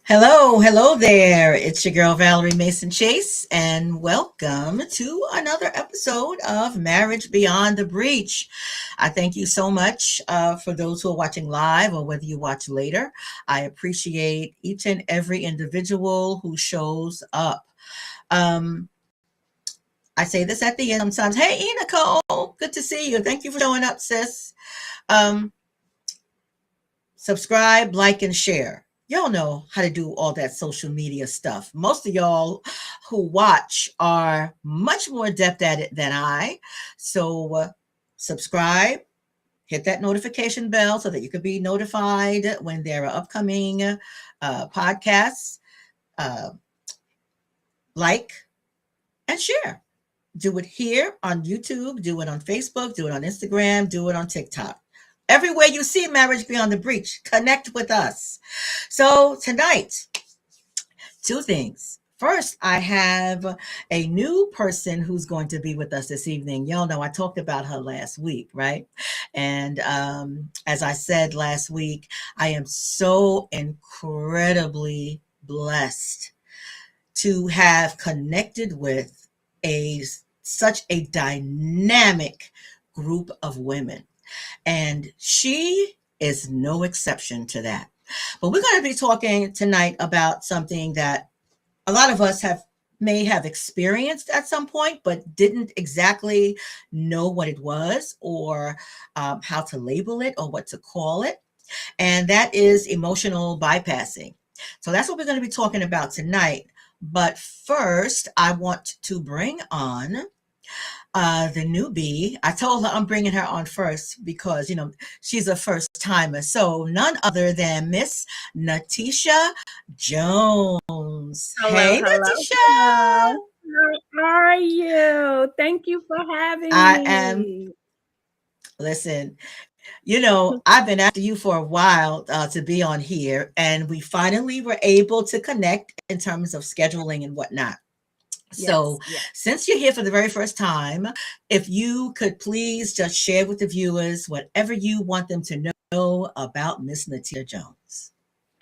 Hello there. It's your girl Valerie Mason Chase, and welcome to another episode of Marriage Beyond the Breach. I thank you so much for those who are watching live or whether you watch later. I appreciate each and every individual who shows up. Um, I say this at the end sometimes. Hey, Nicole, good to see you. Thank you for showing up, sis. Um, Subscribe, like, and share. Y'all know how to do all that social media stuff. Most of y'all who watch are much more adept at it than I. So, subscribe, hit that notification bell so that you can be notified when there are upcoming podcasts. Uh, like and share. Do it here on YouTube, do it on Facebook, do it on Instagram, do it on TikTok. Everywhere you see Marriage Beyond the Breach, connect with us. So tonight, two things. First, I have a new person who's going to be with us this evening. Y'all know I talked about her last week, right? And as I said last week, I am so incredibly blessed to have connected with a such a dynamic group of women. And she is no exception to that. But we're going to be talking tonight about something that a lot of us may have experienced at some point, but didn't exactly know what it was or how to label it or what to call it. And that is emotional bypassing. So that's what we're going to be talking about tonight. But first, I want to bring on the newbie. I told her I'm bringing her on first because, she's a first timer. So none other than Miss Natesha Jones. Hello, Hey, hello, Natesha. hello. How are you? Thank you for having I am, me. listen, I've been after you for a while to be on here, and we finally were able to connect in terms of scheduling and whatnot. Yes, So, yes. since you're here for the very first time, if you could please just share with the viewers whatever you want them to know about Miss Natesha Jones.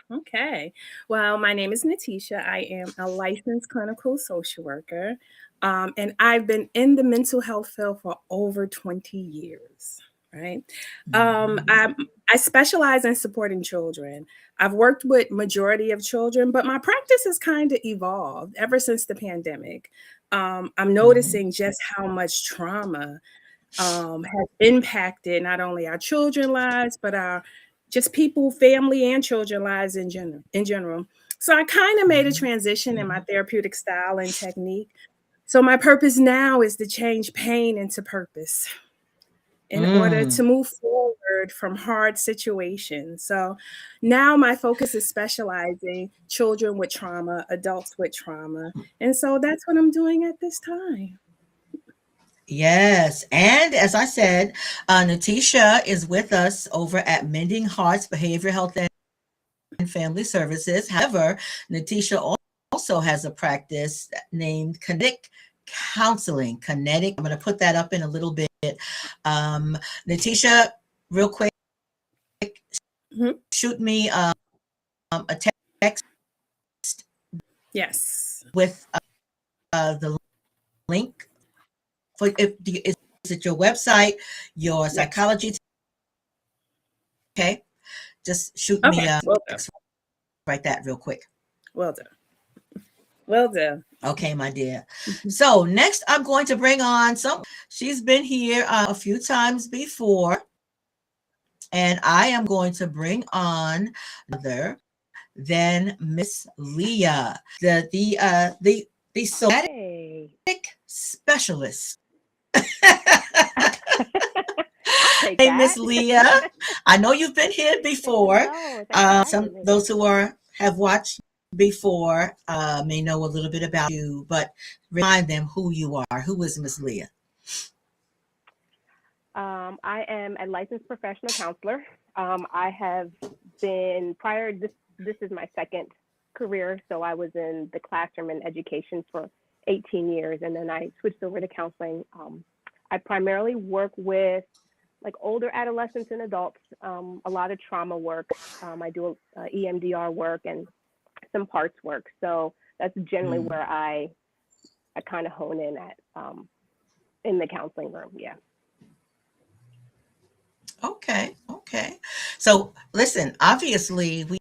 Okay. Well, my name is Natesha. I am a licensed clinical social worker, and I've been in the mental health field for over 20 years. Right. Mhm. I specialize in supporting children. I've worked with majority of children, but my practice has kind of evolved ever since the pandemic. I'm Mhm. noticing just how much trauma has impacted not only our children lives, but our just people, family, and children lives in general. So I kind of made a Mhm. transition in my therapeutic style and technique. So my purpose now is to change pain into purpose in order Mm. to move forward from hard situations. So now my focus is specializing children with trauma, adults with trauma. And so that's what I'm doing at this time. Yes. And as I said, Natisha is with us over at Mending Hearts Behavioral Health and Family Services. However, Natisha also has a practice named Kinetic Counseling. Kinetic. I'm going to put that up in a little bit. Natisha, real quick, Mhm. shoot me a text Yes. with the link for if is it your website, your Yes. psychology. Okay, just shoot me Okay. a Well done. text. Write that real quick. Well done. Well done. Okay, my dear. So next, I'm going to bring on some. She's been here a few times before, and I am going to bring on other than Miss Leah, the somatic Hey, specialist. I'll take Hey, Miss that. Leah. I know you've been here before. Hello, thanks for Some having me. those who are have watched before may know a little bit about you, but remind them who you are. Who is Miss Leah? I am a licensed professional counselor. I have been prior. This is my second career, so I was in the classroom and education for 18 years, and then I switched over to counseling. I primarily work with like older adolescents and adults. A lot of trauma work. I do EMDR work and some parts work. So that's generally Mm. where I kind of hone in the counseling room. Yeah. Okay, okay. So listen, obviously we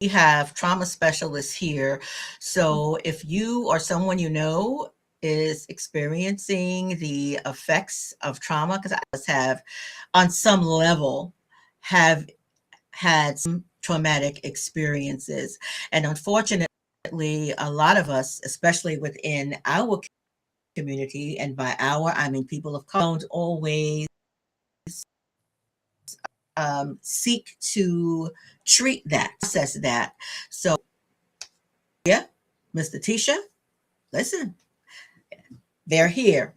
have trauma specialists here. So if you or someone you know is experiencing the effects of trauma, because I just have, on some level, have had some traumatic experiences. And unfortunately, a lot of us, especially within our community, and by our, I mean people of color, don't always seek to treat that, process that. So, yeah, Mr. Tisha, listen, they're here,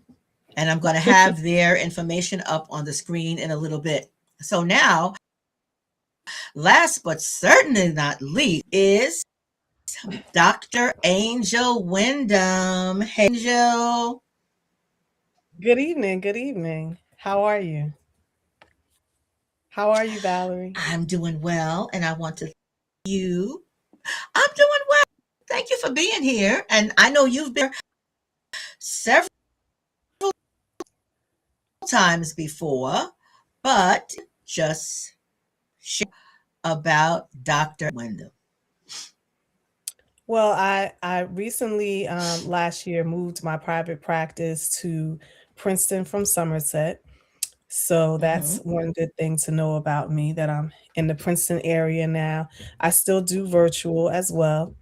and I'm going to have their information up on the screen in a little bit. So now, last but certainly not least, is Dr. Angel Wyndham. Hey, Angel. Good evening. Good evening. How are you? How are you, Valerie? I'm doing well, and I want to thank you. I'm doing well. Thank you for being here. And I know you've been several times before, but just share about Dr. Wyndham. Well, I recently last year moved my private practice to Princeton from Somerset. So that's Mm-hmm. one good thing to know about me that I'm in the Princeton area now. I still do virtual as well.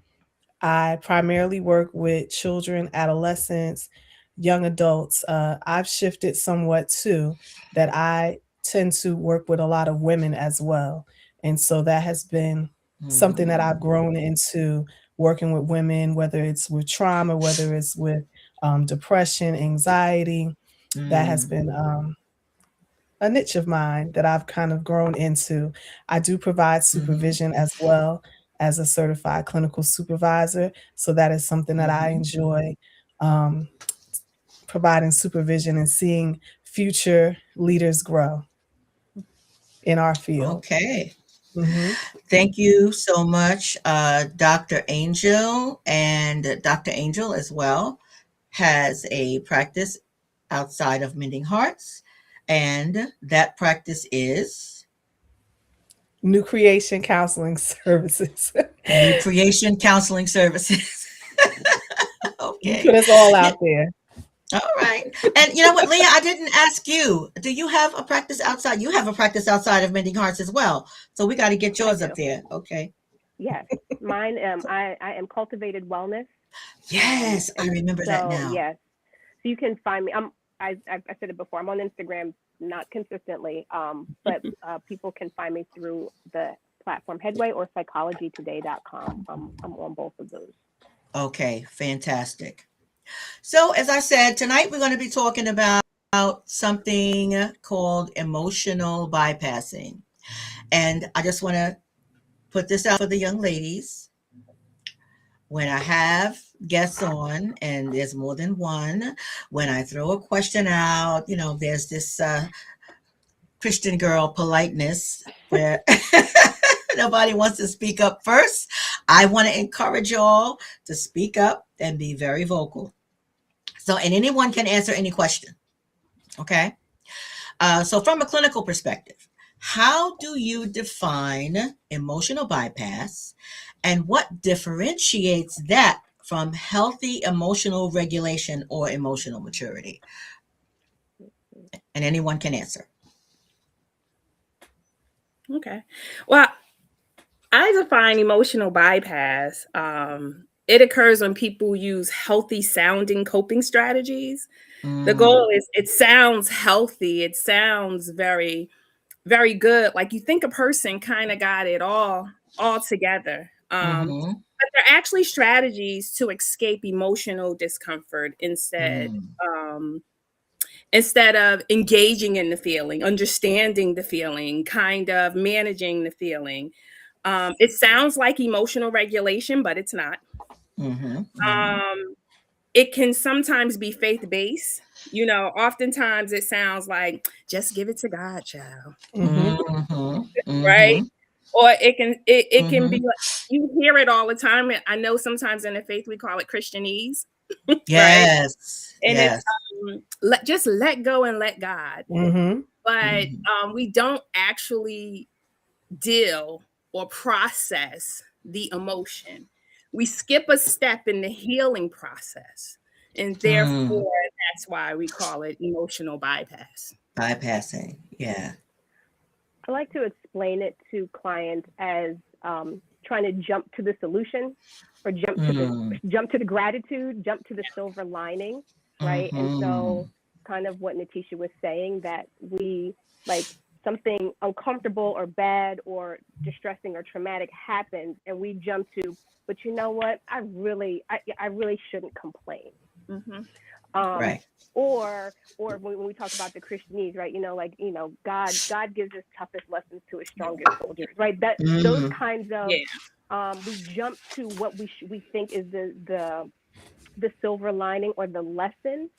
I primarily work with children, adolescents, young adults. I've shifted somewhat too, that I tend to work with a lot of women as well. And so that has been something that I've Mm-hmm. grown into working with women, whether it's with trauma, whether it's with depression, anxiety. That has Mm-hmm. been a niche of mine that I've kind of grown into. I do provide Mm-hmm. supervision as well as a certified clinical supervisor. So that is something that I Mm-hmm. enjoy, um, providing supervision and seeing future leaders grow in our field. Okay. Hmm. Thank you so much, Dr. Angel. And Dr. Angel as well has a practice outside of Mending Hearts. And that practice is New Creation Counseling Services. New Creation Counseling Services. You Okay. put us all Yeah. out there. All right. And you know what, Leah, I didn't ask you. Do you have a practice outside? You have a practice outside of Mending Hearts as well. So we got to get I yours up do. there. Okay. Yes. Mine, I am Cultivated Wellness. Yes, I And remember that so, now. yes. So you can find me. I said it before. I'm on Instagram, not consistently, but people can find me through the platform Headway or psychologytoday.com. I'm on both of those. Okay, fantastic. So, as I said, tonight we're going to be talking about something called emotional bypassing. And I just want to put this out for the young ladies. When I have guests on, and there's more than one, when I throw a question out, there's this Christian girl politeness where nobody wants to speak up first. I want to encourage y'all to speak up and be very vocal. So, and anyone can answer any question. Okay. So, from a clinical perspective, how do you define emotional bypass, and what differentiates that from healthy emotional regulation or emotional maturity? And anyone can answer. Okay. Well, I define emotional bypass. It occurs when people use healthy sounding coping strategies. The Mm, goal is it sounds healthy. It sounds very, very good. Like you think a person kind of got it all together. mm-hmm, But they're actually strategies to escape emotional discomfort mm, instead of engaging in the feeling, understanding the feeling, kind of managing the feeling. It sounds like emotional regulation, but it's not. mm-hmm, mm-hmm, Um, it can sometimes be faith based. Oftentimes it sounds like just give it to God, child, Hmm. mm-hmm, right? mm-hmm. Or it can be Mhm. like, you hear it all the time. I know sometimes in the faith we call it Christianese, right? Yes. And it's Yes. just let go and let God. Mhm. But Mhm. we don't actually deal or process the emotion. We skip a step in the healing process. And Mm. therefore, that's why we call it emotional bypass. Bypassing. Yeah. I like to explain it to clients as trying to jump to the solution, or Mm. jump to the gratitude, jump to the silver lining, right? And so, Mhm. kind of what Natesha was saying, that we, like, something uncomfortable or bad or distressing or traumatic happens, and we jump to, but you know what? I really shouldn't complain. Mm-hmm. um, Right. or when we talk about the Christianese, right? Like, God gives his toughest lessons to his strongest soldiers, right? That those Mm. kinds of, Yeah. we jump to what we think is the silver lining or the lesson.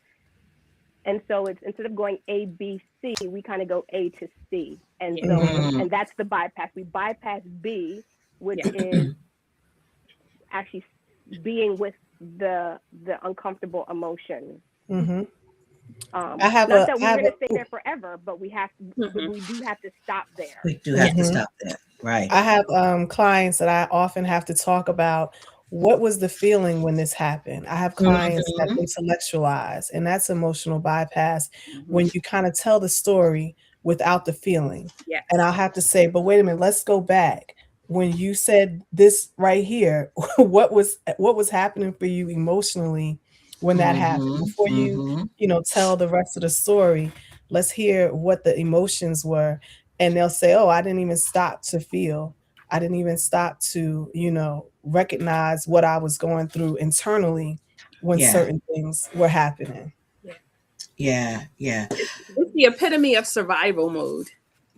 And so it's, instead of going A, B, C, we kind of go A to C. And Yeah. so, Mhm. Mm. and that's the bypass. We bypass B, which Yeah. is actually being with the uncomfortable emotion. Mhm. I have Not a that I we're have going a to stay there forever, but Mm-hmm. we do have to stop there. We do have to mhm. stop there. Right. I have clients that I often have to talk about what was the feeling when this happened. I have clients that Mhm. intellectualize, and that's emotional bypass Mm-hmm. when you kind of tell the story without the feeling. And I'll Yes. have to say, but wait a minute, let's go back. When you said this right here, what was happening for you emotionally when that happened? Mhm. Before you, Mhm. tell the rest of the story, let's hear what the emotions were, and they'll say, "Oh, I didn't even stop to feel. I didn't even stop to, recognize what I was going through internally when Yeah. certain things were happening." Yeah. Yeah. Yeah. It's the epitome of survival mode,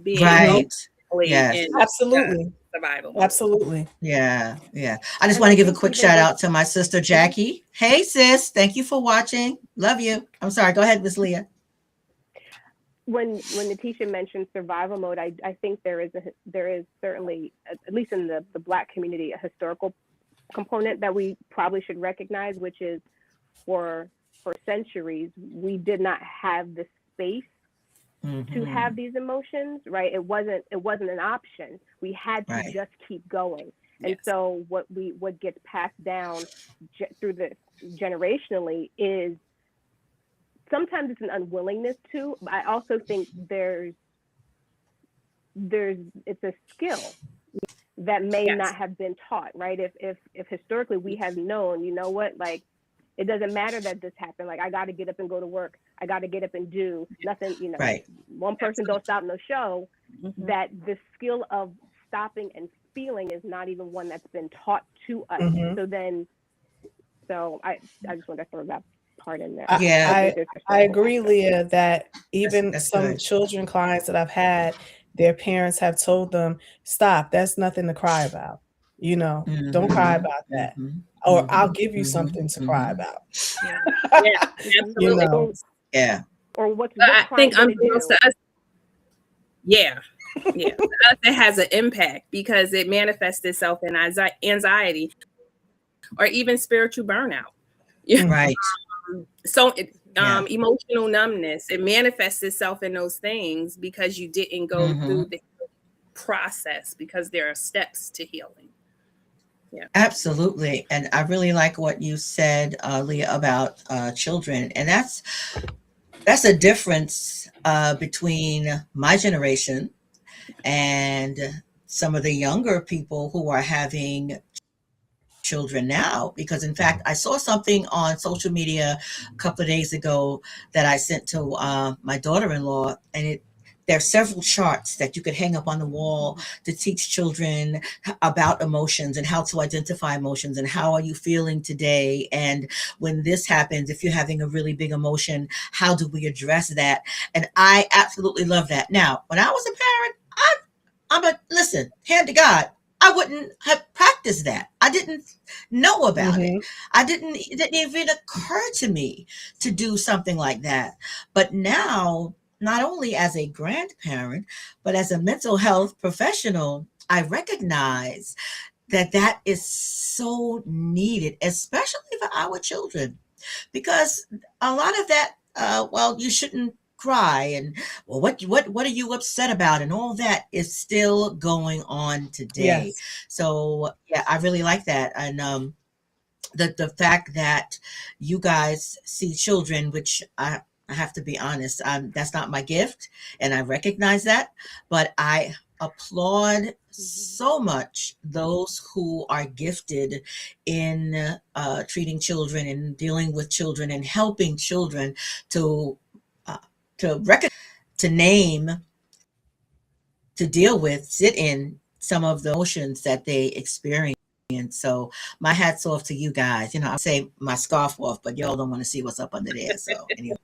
being Mhm. Right. emotionally Yes. in Absolutely. survival mode. Absolutely. Yeah. Yeah. I just And want I to give a think quick even shout just, out to my sister mhm. Jackie. Hey sis, thank you for watching. Love you. I'm sorry. Go ahead, Miss Leah. When Natesha mentioned survival mode, I think there is certainly, at least in the Black community, a historical component that we probably should recognize, which is, for centuries we did not have the space to have Mhm. these emotions, right? It wasn't an option. We had to Right. just keep going. And Yes. so what gets passed down through the generationally is, sometimes it's an unwillingness to, but I also think there's it's a skill that may Yes. not have been taught, right? If historically we have known, you know what, like, it doesn't matter that this happened. Like, I got to get up and go to work. I got to get up and do nothing. Right. One person don't Absolutely. stop no show. Mm-hmm. That the skill of stopping and feeling is not even one that's been taught to us. Mhm. So I just want to throw that part in there. I I Yeah. think I there's I historical agree, aspect. Leah, that even That's some good. children clients that I've had, their parents have told them, "Stop, that's nothing to cry about. Don't cry Mhm. about that. Mhm. Or I'll Mhm. give you Mhm. something to cry Mhm. about." Yeah. Yeah. Hmm. You Absolutely. know? Or Yeah. But what's I think crying gonna unbeknownst do? to us, yeah. Yeah. To us, it has an impact because it manifests itself in anxiety or even spiritual burnout. Yeah. Mhm. Right. So Yeah. emotional numbness, it manifests itself in those things because you didn't go through Mhm. the process, because there are steps to healing. Yeah. Absolutely. And I really like what you said, Leah, about children. And that's a difference between my generation and some of the younger people who are having children now. Because in fact, I saw something on social media a couple of days ago that I sent to my daughter-in-law, and there are several charts that you could hang up on the wall to teach children about emotions and how to identify emotions and how are you feeling today, and when this happens, if you're having a really big emotion, how do we address that? And I absolutely love that. Now, when I was a parent, I'm a listen, hand to God. I wouldn't have practiced that. I didn't know about it. Mhm. It didn't even occur to me to do something like that. But now, not only as a grandparent, but as a mental health professional, I recognize that that is so needed, especially for our children, because a lot of that, well, you shouldn't cry, and well, what are you upset about, and all that is still going on today. Yes. So yeah, I really like that, and the fact that you guys see children, which I have to be honest, that's not my gift, and I recognize that, but I applaud so much those who are gifted in treating children and dealing with children and helping children to uh, to to name, to deal with, sit in some of the emotions that they experience. So my hat's off to you guys. I would say my scarf off, but y'all don't want to see what's up under there. So anyway.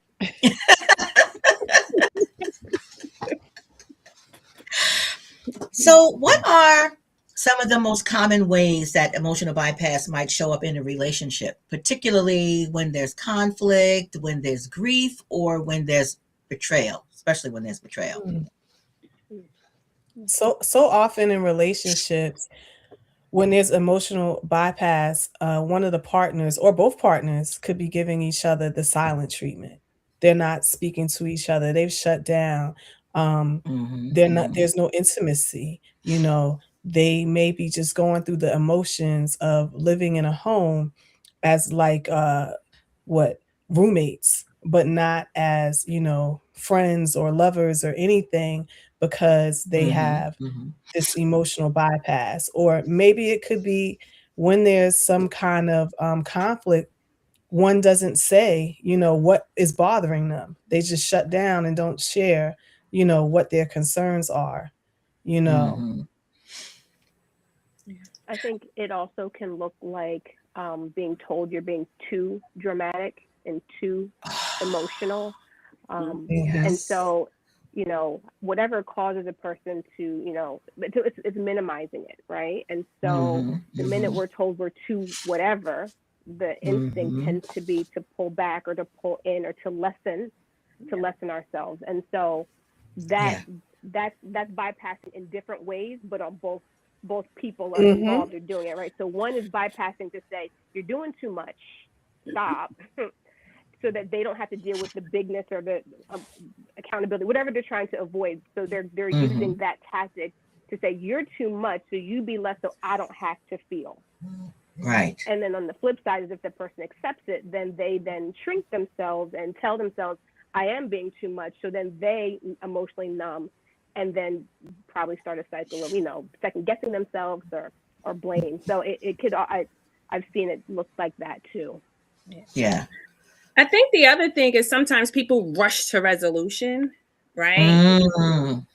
So what are some of the most common ways that emotional bypass might show up in a relationship, particularly when there's conflict, when there's grief, or when there's betrayal, especially when there's betrayal? Mm. So often in relationships, when there's emotional bypass, one of the partners or both partners could be giving each other the silent treatment. They're not speaking to each other. They've shut down. Um, Mm-hmm, they're not. mm-hmm, There's no intimacy. They may be just going through the emotions of living in a home as like what roommates, but not as friends or lovers or anything, because they mm-hmm, have mm-hmm. this emotional bypass. Or maybe it could be when there's some kind of conflict, one doesn't say, what is bothering them. They just shut down and don't share, what their concerns are, you know. Mm-hmm. I think it also can look like being told you're being too dramatic and too emotional. And Yes. Mhm. so, whatever causes a person to, it's minimizing it, right? And so Mm-hmm, the minute mm-hmm, we're told we're too whatever, the instinct mm-hmm. tends to be to pull back or to pull in or to lessen ourselves. And so that Yeah. that's bypassing in different ways, but on both people are Mhm. involved in doing it, right? So one is bypassing to say you're doing too much, stop, so that they don't have to deal with the bigness or the accountability, whatever they're trying to avoid. So they're Mm-hmm. using that tactic to say you're too much, so you be less, so I don't have to feel. Right. And then on the flip side is if the person accepts it, then they then shrink themselves and tell themselves, I am being too much. So then they emotionally numb and then probably start a cycle of, second guessing themselves or blame. So it could, I've seen it look like that too. Yeah. I think the other thing is sometimes people rush to resolution, right? Mm.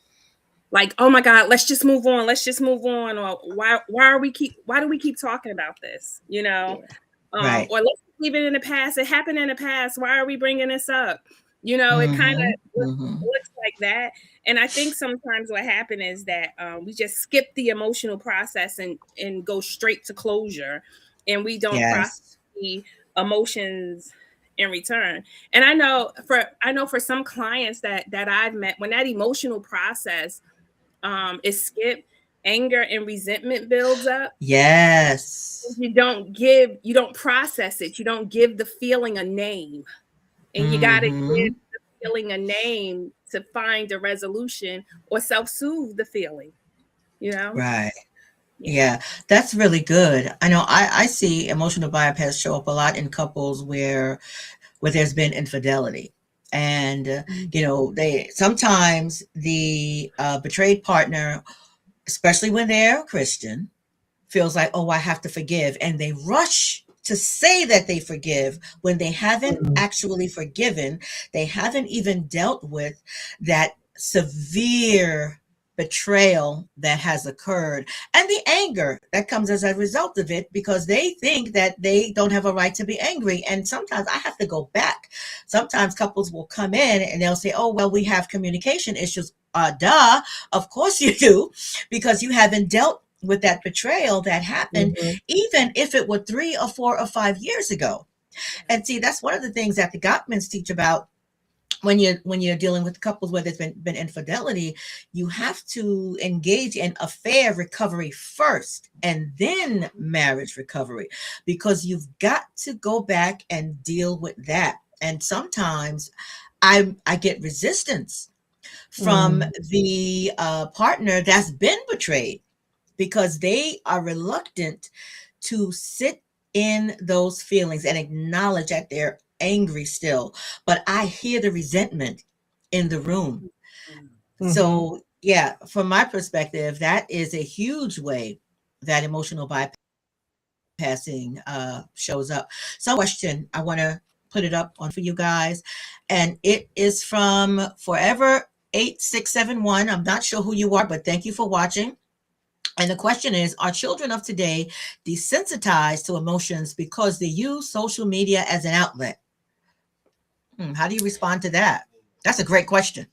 Like, oh my God, let's just move on. Let's just move on. Or why do we keep talking about this? Yeah. Right. Or let's leave it in the past. It happened in the past. Why are we bringing this up? It kind Mm-hmm. of Mm-hmm. looks like that. And I think sometimes what happened is that we just skip the emotional process and go straight to closure, and we don't process Yes. the emotions in return. And I know for some clients that I've met, when that emotional process is skipped, anger and resentment builds up. Yes. You don't process it. You don't give the feeling a name. And you got to give Mm-hmm. the feeling a name to find a resolution or self-soothe the feeling, you know? Right. Yeah. Yeah, that's really good. I know I see emotional bypass show up a lot in couples where there's been infidelity. And they sometimes the betrayed partner, especially when they're Christian, feels like, oh, I have to forgive. And they rush to say that they forgive when they haven't Mhm. actually forgiven. They haven't even dealt with that severe betrayal that has occurred and the anger that comes as a result of it, because they think that they don't have a right to be angry. And sometimes I have to go back. Sometimes couples will come in and they'll say, oh, well, we have communication issues. Duh, of course you do, because you haven't dealt with that betrayal that happened, Mhm. even if it were 3 or 4 or 5 years ago. And see, that's one of the things that the Gottmans teach about when you're dealing with couples where there's been infidelity, you have to engage in affair recovery first and then marriage recovery, because you've got to go back and deal with that. And sometimes I get resistance from Mm. the partner that's been betrayed, because they are reluctant to sit in those feelings and acknowledge that they're angry still. But I hear the resentment in the room. Mhm. So, yeah, from my perspective, that is a huge way that emotional bypassing shows up. So, question, I want to put it up on for you guys, and it is from Forever 8671. I'm not sure who you are, but thank you for watching. And the question is, are children of today desensitized to emotions because they use social media as an outlet? How do you respond to that? That's a great question.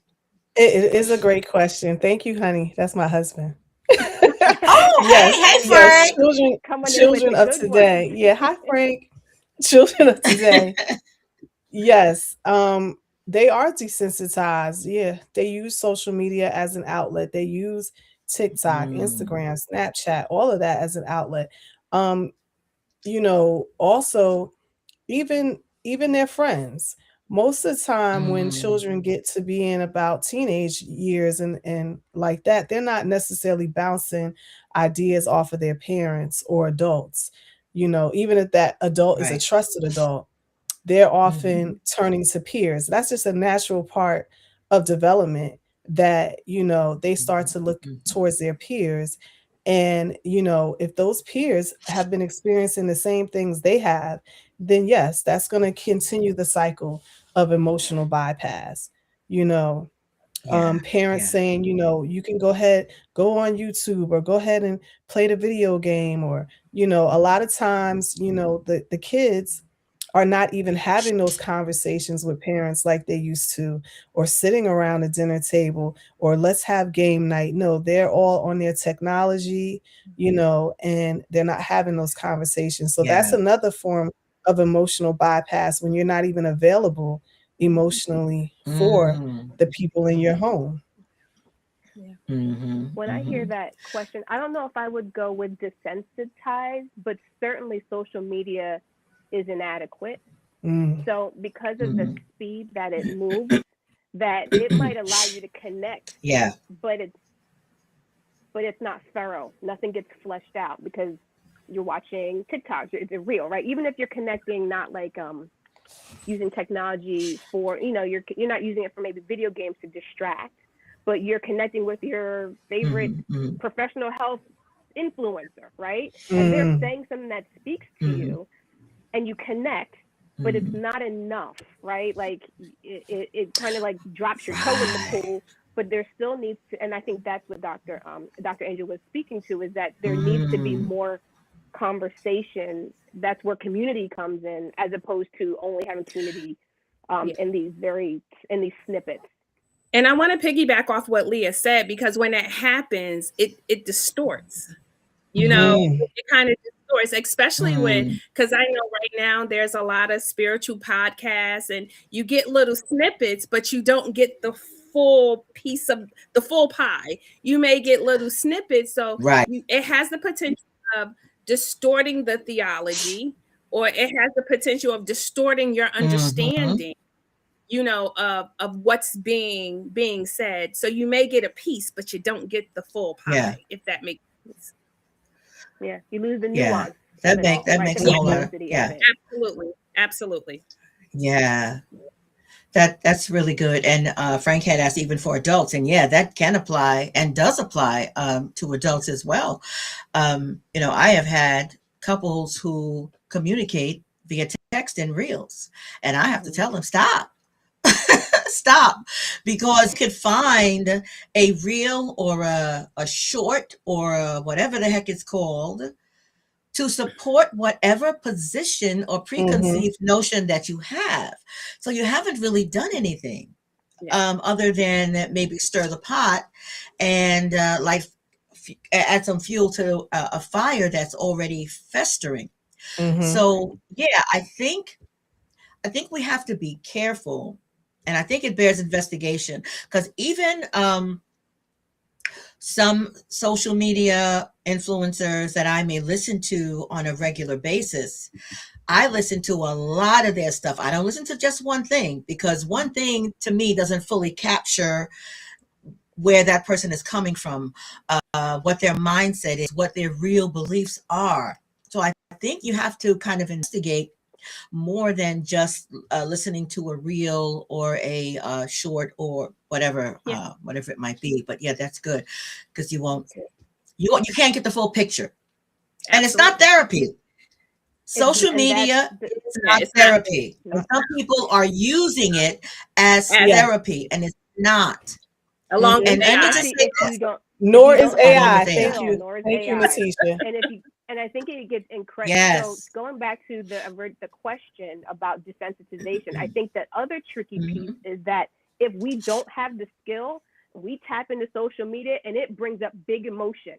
It is a great question. Thank you, honey. That's my husband. Oh, Yes, hey, hey, yes, Frank. Coming in with children the of good one. today. Yeah, hi, Frank. Children of today. Yes, they are desensitized. Yeah, they use social media as an outlet. They use TikTok, Mm, Instagram, Snapchat, all of that as an outlet. Um, also even their friends. Most of the time when mm, children get to be in about teenage years and like that, they're not necessarily bouncing ideas off of their parents or adults. Even if that adult is a right. trusted adult, they're often Hmm. turning to peers. That's just a natural part of development that, they start to look Hmm. towards their peers. And, if those peers have been experiencing the same things they have, then yes, that's going to continue the cycle of emotional bypass. You know, Yeah, parents yeah, saying, you can go on YouTube or go ahead and play the video game, or, a lot of times, the kids are not even having those conversations with parents like they used to, or sitting around a dinner table, or let's have game night. No, they're all on their technology, and they're not having those conversations. So that's yeah. another form of emotional bypass, when you're not even available emotionally for Mm, the people in your home. Yeah. hmm, When I hear hmm. that question, I don't know if I would go with desensitized, but certainly social media is inadequate. Mm, So because of the Hmm. speed that it moves, that it might allow you to connect, Yeah, but it's not thorough. Nothing gets fleshed out because you're watching TikToks. It's real, right? Even if you're connecting, not like using technology for, you're not using it for maybe video games to distract, but you're connecting with your favorite hmm, hmm, professional health influencer, right? And they're mm, saying something that speaks to hmm, you, and you connect, but it's hmm. not enough, right? Like it kind of like drops your toe in the Right. pool, but there still needs to, and I think that's what Dr. Angel was speaking to, is that there needs to be Mm, more conversation. That's where community comes in, as opposed to only having community Yeah. in these snippets. And I want to piggyback off what Leah said, because when that happens, it distorts. mm, It kind of distorts, especially when, mm. because I know right now there's a lot of spiritual podcasts, and you get little snippets, but you don't get the full piece of the full pie. You may get little snippets, so Right. it has the potential of distorting the theology, or it has the potential of distorting your Hmm. understanding, of what's being said. So you may get a piece, but you don't get the full Yeah, pie, if that makes sense. Yeah, you lose the yeah. nuance of That it make all, that right? The makes a Yeah, whole lot of, complexity of yeah, it. absolutely. Absolutely. yeah. That's really good. And Frank had asked even for adults, and yeah, that can apply and does apply to adults as well. I have had couples who communicate via text and reels, and I have to tell them stop, stop, because could find a reel or a short or whatever the heck it's called to support whatever position or mhm, preconceived notion that you have. So you haven't really done anything Yeah. other than maybe stir the pot and add some fuel to a fire that's already festering. mhm, So yeah, I think we have to be careful And I think it bears investigation because even some social media influencers that I may listen to on a regular basis, I listen to a lot of their stuff. I don't listen to just one thing because one thing to me doesn't fully capture where that person is coming from, what their mindset is, what their real beliefs are. So I think you have to kind of investigate more than just listening to a reel or a short or Yeah. whatever it might be. But yeah, that's good because you can't get the full picture, and it's not Absolutely. therapy. It, Social and that's media the, is Yeah, not it's not. therapy, and some people are using it as As, Yeah. therapy, and it's not. along with Mhm. And let me just AI. especially say this if Nor you is don't have along the AI. with AI. Thank skill, you. nor is Thank you, AI. Natesha. And if you and I think it gets incorrect. So Yes. going back to the question about desensitization, I think that other tricky piece Mhm. is that if we don't have the skill, we tap into social media and it brings up big emotion.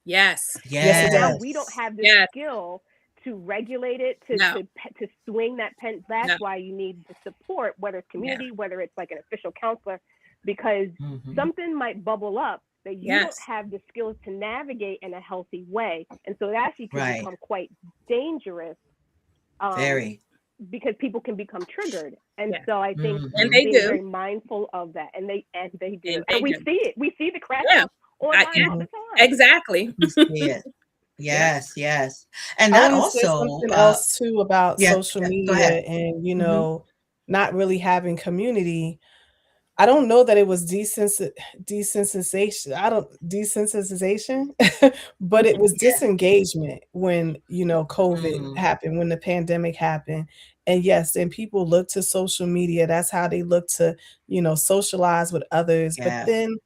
Yes. Yes, And it now does. we don't Yes. have the Yes. skill to regulate it, No. to swing that pen. That's No. why you need the support, whether it's Yeah. community, whether it's like an official counselor, because Mhm. something might bubble up that you don't Yes. have the skills to navigate in a healthy way. And so it actually could Right. become quite dangerous, um, Very. because people can become triggered. And Yeah. so I think And Mhm. they being do. very mindful of that, and they do, And and they we do. see it. We see the Yeah. crashing online all Yeah. Mhm. the time. Exactly. We see it. Yeah. Yes, yes. And I that want to say also, something else too about yeah, social yeah, go ahead. media and, Mhm. not really having community. I don't know that it was desensitization. I don't desensitization, but it was Yeah. disengagement when, COVID Mm. happened, when the pandemic happened. And yes, and people look to social media. That's how they look to, socialize with others. But Yeah. then,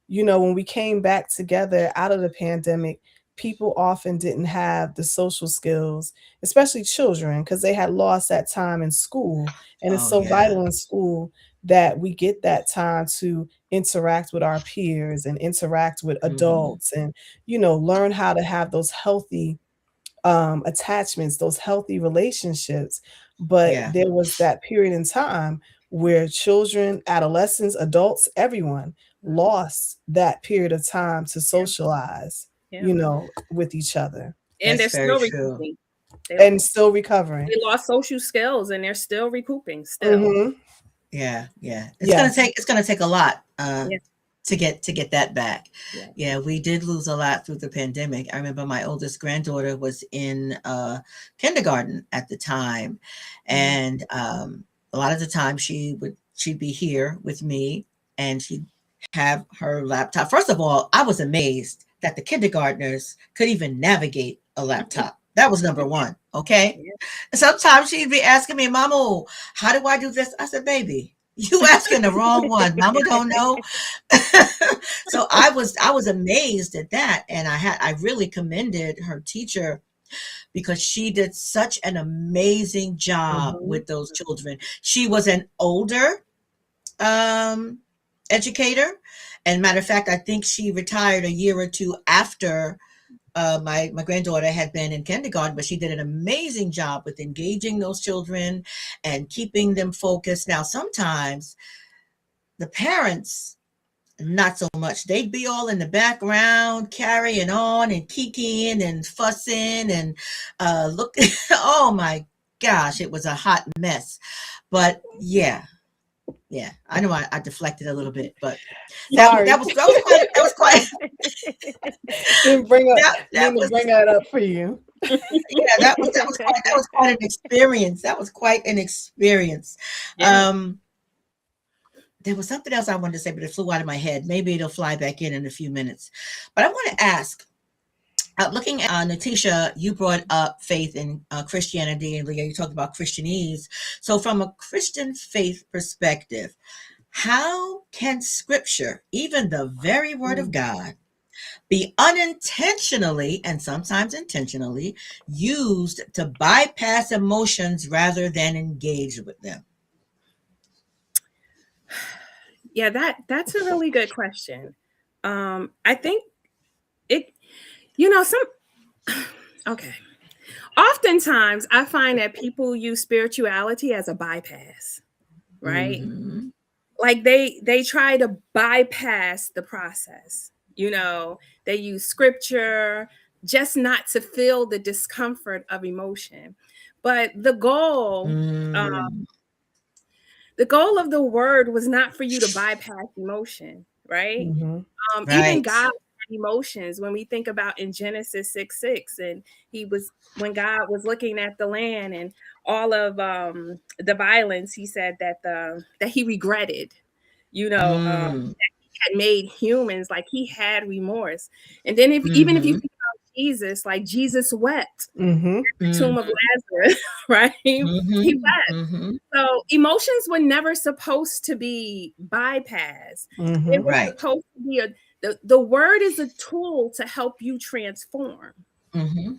when we came back together out of the pandemic, people often didn't have the social skills, especially children, because they had lost that time in school. And it's Oh, so yeah. vital in school that we get that time to interact with our peers and interact with Mhm. adults and learn how to have those healthy attachments, those healthy relationships. But Yeah. there was that period in time where children, adolescents, adults, everyone lost that period of time to Yeah. socialize, Yeah. with each other And That's they're very still true. recouping. They and still recovering. they lost social skills and they're still recouping still. Hmm. Yeah, yeah. Yes. It's gonna take a lot Yeah. to get that back. Yeah. Yeah, we did lose a lot through the pandemic. I remember my oldest granddaughter was in kindergarten at the time, Mhm. and a lot of the time she'd be here with me, and she'd have her laptop. First of all, I was amazed that the kindergartners could even navigate a laptop. That was number one. Okay. Yeah. Sometimes she'd be asking me, Mama, how do I do this? I said, baby, you asking the wrong one. Mama don't know. So I was amazed at that. And I really commended her teacher because she did such an amazing job Hmm. with those children. She was an older um educator. And matter of fact, I think she retired a year or two after my granddaughter had been in kindergarten, but she did an amazing job with engaging those children and keeping them focused. Now, sometimes the parents, not so much. They'd be all in the background, carrying on and kikiing and fussing and look. Oh my gosh, it was a hot mess. But yeah, yeah, I know I deflected a little bit, but Sorry. that was quite Didn't bring up that mean to was bring that up for you. yeah, that was quite an experience. That was quite an experience. Yeah. There was something else I wanted to say, but it flew out of my head. Maybe it'll fly back in a few minutes. But I want to ask, looking at Natesha, you brought up faith in Christianity, and Leah, you talked about Christianese. So, from a Christian faith perspective, how can Scripture, even the very Word of Mm. God, be unintentionally and sometimes intentionally used to bypass emotions rather than engage with them? Yeah, that's a really good question. I think it, some okay. Oftentimes I find that people use spirituality as a bypass, right? Mm-hmm. like they try to bypass the process. They use scripture just not to feel the discomfort of emotion. But um, Mm, the goal of the word was not for you to bypass emotion, right? Mhm. Even right. God had emotions. When we think about in Genesis 6:6, and when God was looking at the land and all of the violence, he said that he regretted, Mm, had made humans, like he had remorse. And then even if you mm-hmm, think about Jesus, like Jesus wept Mhm. the mm, tomb of Lazarus, right? He mm-hmm, wept. mm-hmm, So emotions were never supposed to be bypassed. It Mhm. was right. supposed to be the word is a tool to help you transform. Mm-hmm,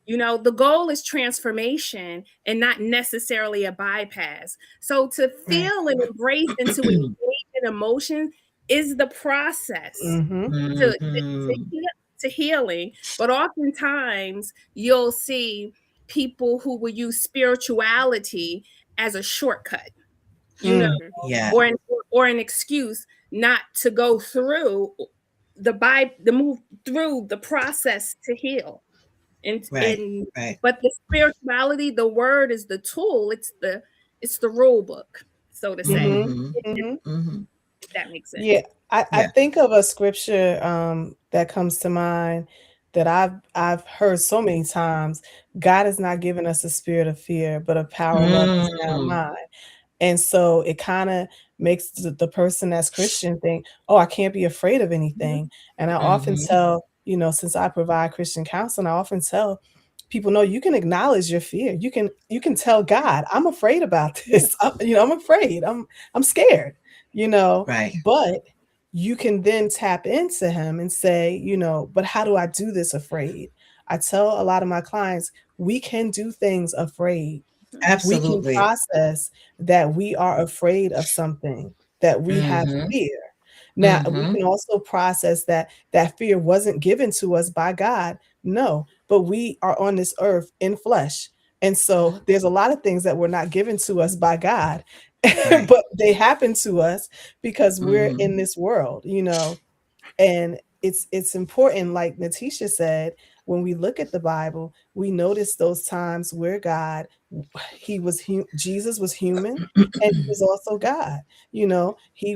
The goal is transformation and not necessarily a bypass. So to right. feel and embrace and to engage in emotion is the process Mhm. Mm-hmm, to healing. But oftentimes you'll see people who will use spirituality as a shortcut, you know, Mm. Mhm. yeah, or an excuse not to go through the move through the process to heal. And right, in right. But the spirituality, the word is the tool. It's the rule book, so to say. Mhm. Mm-hmm, Mhm. mm-hmm, If that makes Yeah, sense. I yeah. think of a scripture that comes to mind that I've heard so many times. God has not given us a spirit of fear, but of power, love, and sound Mm, mind. And so it kinda makes the person that's Christian think, "Oh, I can't be afraid of Mhm. anything." And I often mm-hmm, tell, since I provide Christian counseling, I often tell people, "No, you can acknowledge your fear. You can tell God, 'I'm afraid about Yeah. this. I'm afraid. I'm scared,'" you know? right, But you can then tap into him and say, "But how do I do this afraid?" I tell a lot of my clients, we can do things afraid. We can absolutely. process that we are afraid of something, that we have Mm-hmm, fear. Now, we mm-hmm, can also process that that fear wasn't given to us by God. No, but we are on this earth in flesh. And so there's a lot of things that were not given to us by God, right. but they happen to us because we're Mm-hmm, in this world. And it's important, like Natesha said, when we look at the Bible, we notice those times where Jesus was human and he was also God. He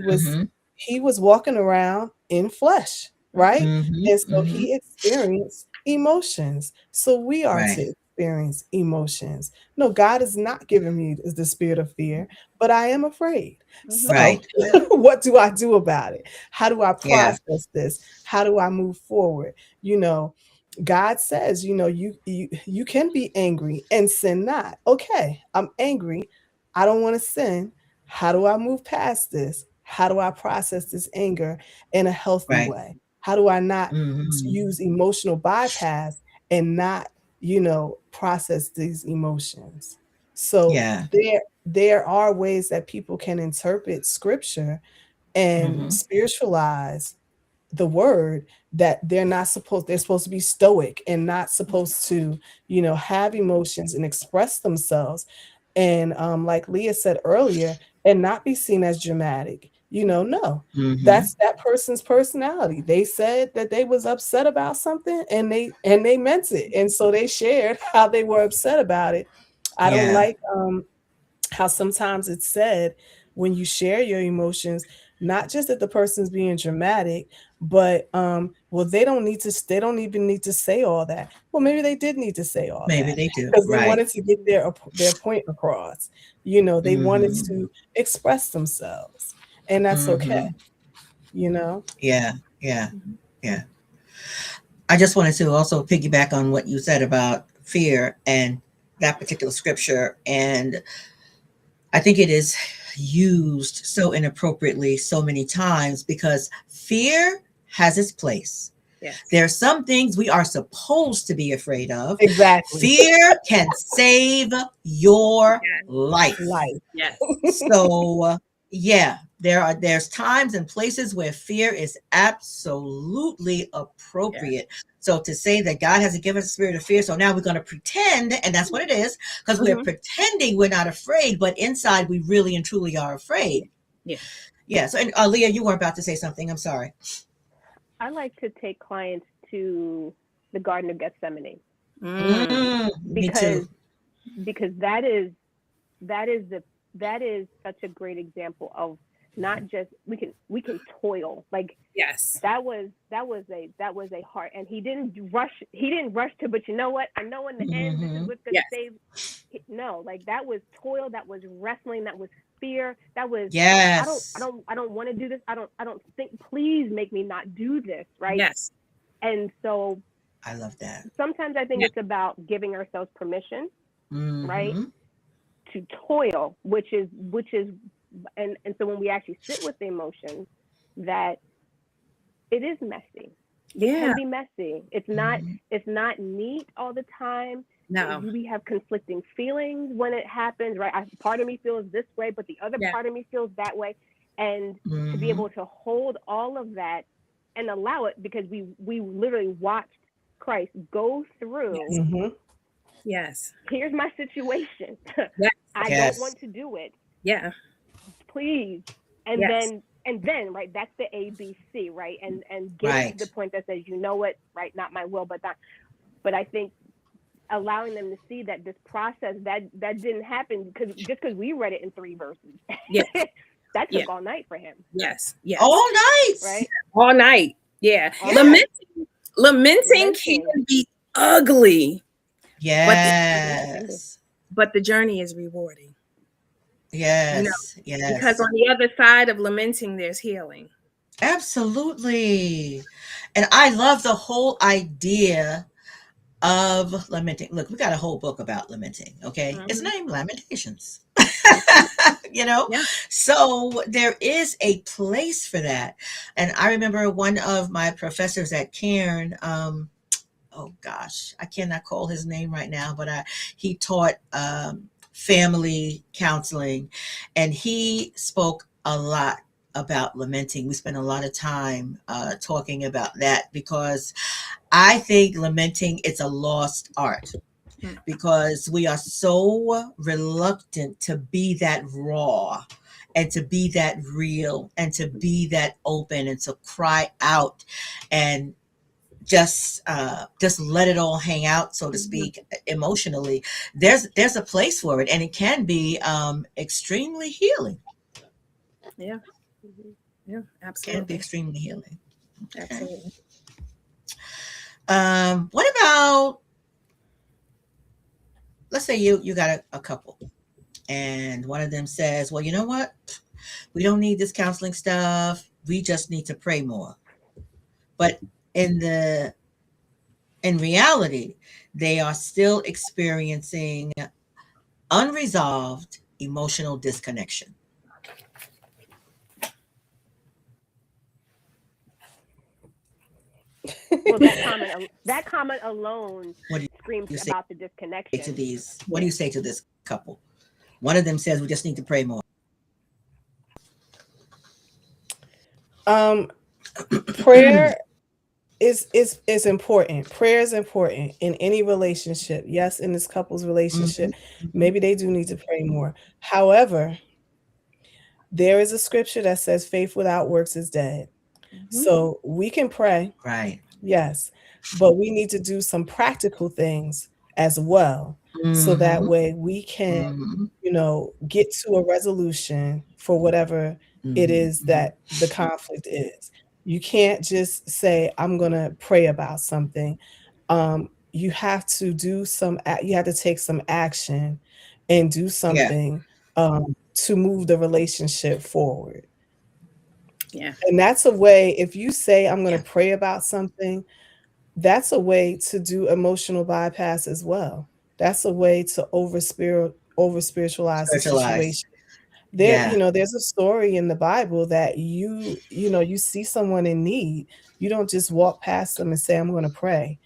was mm-hmm, he was walking around in flesh, right? mm-hmm, And so mm-hmm, he experienced emotions. So we are right. to experience emotions. No, God has not given me the spirit of fear, but I am afraid. Mhm. So Right. what do I do about it? How do I Yeah. process this? How do I move forward? You know, God says, you can be angry and sin not. Okay, I'm angry. I don't want to sin. How do I move past this? How do I process this anger in a healthy Right. way? How do I not Mm-hmm. use emotional bypass and not, process these emotions? So Yeah. there are ways that people can interpret scripture and Mm-hmm. spiritualize the word, that they're supposed to be stoic and not supposed to, have emotions and express themselves. And like Leah said earlier, and not be seen as dramatic. No, Mm-hmm. that's that person's personality. They said that they was upset about something, and they meant it, and so they shared how they were upset about it. I don't Yeah. like how sometimes it's said when you share your emotions, not just that the person's being dramatic, but well, they don't even need to say all that. Well, maybe they did need to say all Maybe that they do. because they Right. wanted to get their point across. They wanted Mm-hmm. to express themselves, and that's okay. Mm-hmm. you know Yeah. Yeah. Mhm. Yeah. I just wanted to also piggyback on what you said about fear and that particular scripture. And I think it is used so inappropriately so many times because fear has its place. Yes. There are some things we are supposed to be afraid of. exactly. Fear can save your Yes. life. Life. Yes. So yeah, there's times and places where fear is absolutely Yes. appropriate. So to say that God hasn't given us a spirit of fear, so now we're going to pretend, and that's what it is, because we're Mhm. pretending we're not afraid, but inside we really and truly are afraid. Yeah. Yeah. So, and Leah, you were about to say something. I'm sorry. I like to take clients to the Garden of Gethsemane Mm. Me too. because that is that is such a great example of not just we can toil like Yes. that was a heart, and he didn't rush to, but you know what, I know in the end this is Hmm. what's going to Yes. save. No, like that was toil, that was wrestling, that was fear, that was I don't I Yes. don't I don't want to do this, I don't think, please make me not do this, right? Yes. And so I love that. sometimes I think Yeah. it's about giving ourselves permission, right, Hmm. to toil, which is and so when we actually sit with the emotions, that it is messy. It Yeah. can be messy. Hmm. It's not neat all the time. No. We have conflicting feelings when it happens, right? Part of me feels this way, but the other Yeah. part of me feels that way. And to be Hmm. able to hold all of that and allow it, because we literally watched Christ go through, Yes. Mhm. Yes. here's my situation. Yes. I don't Yes. want to do it, Yeah. please. and Yes. then and then right, that's the ABC, right, and getting to Right. the point that says, you know what, right, not my will but that. But I think allowing them to see that this process, that didn't happen because we read it in 3 verses. Yes. That Yeah. took all night for him, Yes. Yes. All nights. right, All night. Yeah. all Yeah. night Lamenting lamenting. can be ugly, but Yes. the journey is rewarding. You know, Yes. because Yes. on the other side of lamenting, there's healing. Absolutely. And I love the whole idea of lamenting. Look, we got a whole book about lamenting, okay? It's Hmm. named Lamentations. Okay. you know? Yeah. So there is a place for that. And I remember one of my professors at Cairn, oh gosh, I cannot call his name right now, but he taught family counseling, and he spoke a lot about lamenting. We spent a lot of time talking about that because I think lamenting it's a lost art Mm. because we are so reluctant to be that raw and to be that real and to be that open and to cry out and just let it all hang out, so to Mhm. speak, emotionally. There's a place for it, and it can be extremely healing. Yeah. Mhm. Yeah. Can be Absolutely. extremely healing. Okay. Absolutely. What about, let's say you got a couple, and one of them says, well, you know what, we don't need this counseling stuff, we just need to pray more. But in the in reality, they are still experiencing unresolved emotional disconnection. Well, that comment alone What do screams you say about the to disconnection. these? What do you say to this couple? One of them says we just need to pray more. Um, prayer is important. Prayer is important in any relationship. Yes, in this couple's Mhm, relationship, mhm. maybe they do need to pray more. However, there is a scripture that says faith without works is dead. Hmm. So we can pray, Right. yes, but we need to do some practical things as well. So that Mhm, way we can, mhm, get to a resolution for whatever it mhm, is mhm. that the conflict is. You can't just say, I'm going to pray about something. You have to you have to take some action and do Yeah. something to move the relationship forward. Yeah. And that's a way, if you say, I'm going Yeah. to pray about something, that's a way to do emotional bypass as well. That's a way to over spiritualize the Spiritualized. situation. There, Yeah. there's a story in the Bible that you see someone in need. You don't just walk past them and say, I'm going to pray,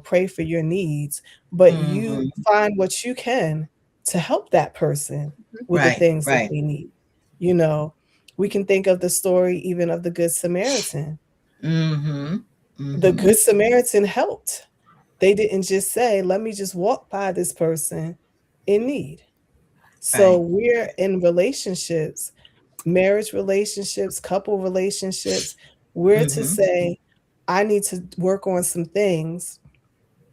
pray for your needs, but you Mhm. find what you can to help that person with the Right. things that Right. they need. You know, we can think of the story even of the Good Samaritan. Mhm. The Mhm. Good Samaritan helped. They didn't just say, let me just walk by this person in need. So Right. we're in relationships. marriage relationships, couple relationships, we're to Mm-hmm. say, I need to work on some things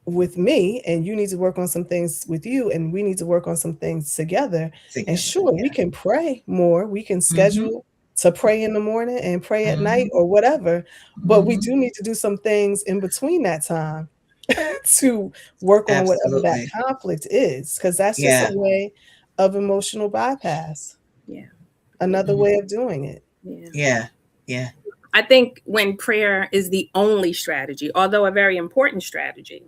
with me, and you need to work on some things with you, and we need to work on some things together. And Together. sure, we Yeah. can pray more. We can Mm-hmm. schedule to pray in the morning and pray at night Mm-hmm. or whatever. But we Mm-hmm. do need to do some things in between that time to work on whatever that Absolutely. conflict is, because that's just a Yeah. way of emotional bypass, Yeah. another Mm-hmm. way of doing it. Yeah. Yeah. Yeah. I think when prayer is the only strategy, although a very important strategy,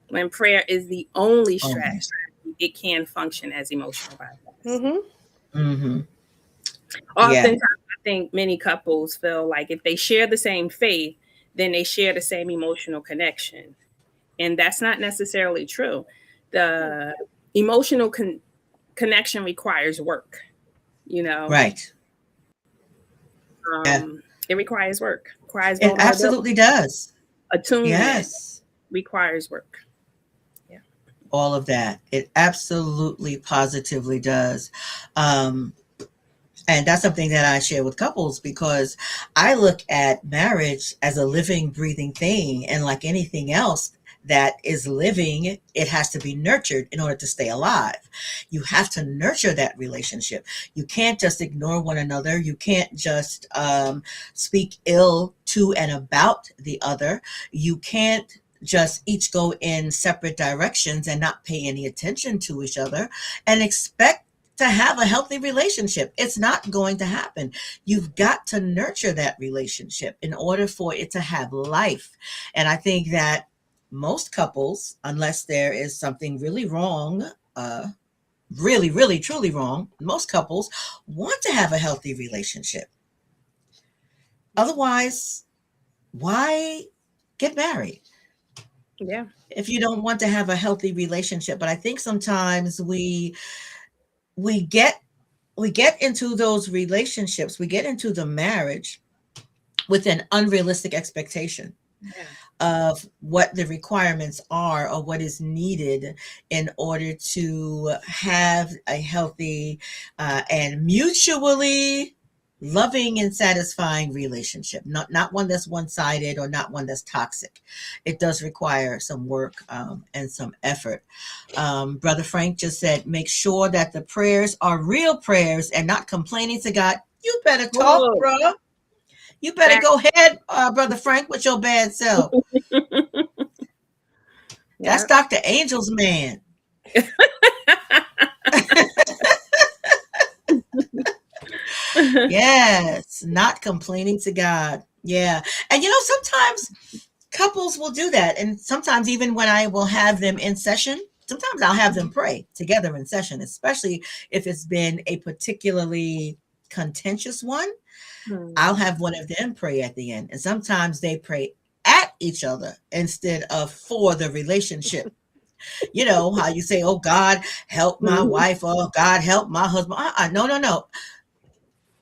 when prayer is the only strategy, Only. it can function as emotional bypass. Hmm. Mm-hmm. Yeah. Oftentimes, I think many couples feel like if they share the same faith, then they share the same emotional connection. And that's not necessarily true. The emotional connection requires work, you know, Right. Yeah. it requires It vulnerability, absolutely does. attunement Yes. requires work. Yeah. All of that. It absolutely positively does. Um, and that's something that I share with couples because I look at marriage as a living, breathing thing. And like anything else that is living, it has to be nurtured in order to stay alive. You have to nurture that relationship. You can't just ignore one another. You can't just speak ill to and about the other. You can't just each go in separate directions and not pay any attention to each other and expect to have a healthy relationship. It's not going to happen. You've got to nurture that relationship in order for it to have life. And I think that most couples, unless there is something really wrong, really, really, truly wrong, most couples want to have a healthy relationship. Otherwise, why get married Yeah. if you don't want to have a healthy relationship? But I think sometimes we get we get into those relationships, we get into the marriage with an unrealistic expectation Yeah. of what the requirements are or what is needed in order to have a healthy and mutually loving and satisfying relationship, not one that's one-sided or not one that's toxic. It does require some work and some effort. Brother Frank just said make sure that the prayers are real prayers and not complaining to God. You better talk, Oh, bro. You better fact. go ahead, Brother Frank, with your bad self. That's Yeah. Dr. Angel's man. Yes, not complaining to God. Yeah. And sometimes couples will do that. And sometimes, even when I will have them in session, sometimes I'll have them pray together in session, especially if it's been a particularly contentious one. I'll Hmm. have one of them pray at the end. And sometimes they pray at each other instead of for the relationship. You know how you say, "Oh God, help my Mhm. wife," or "God, help my husband." No, no, no.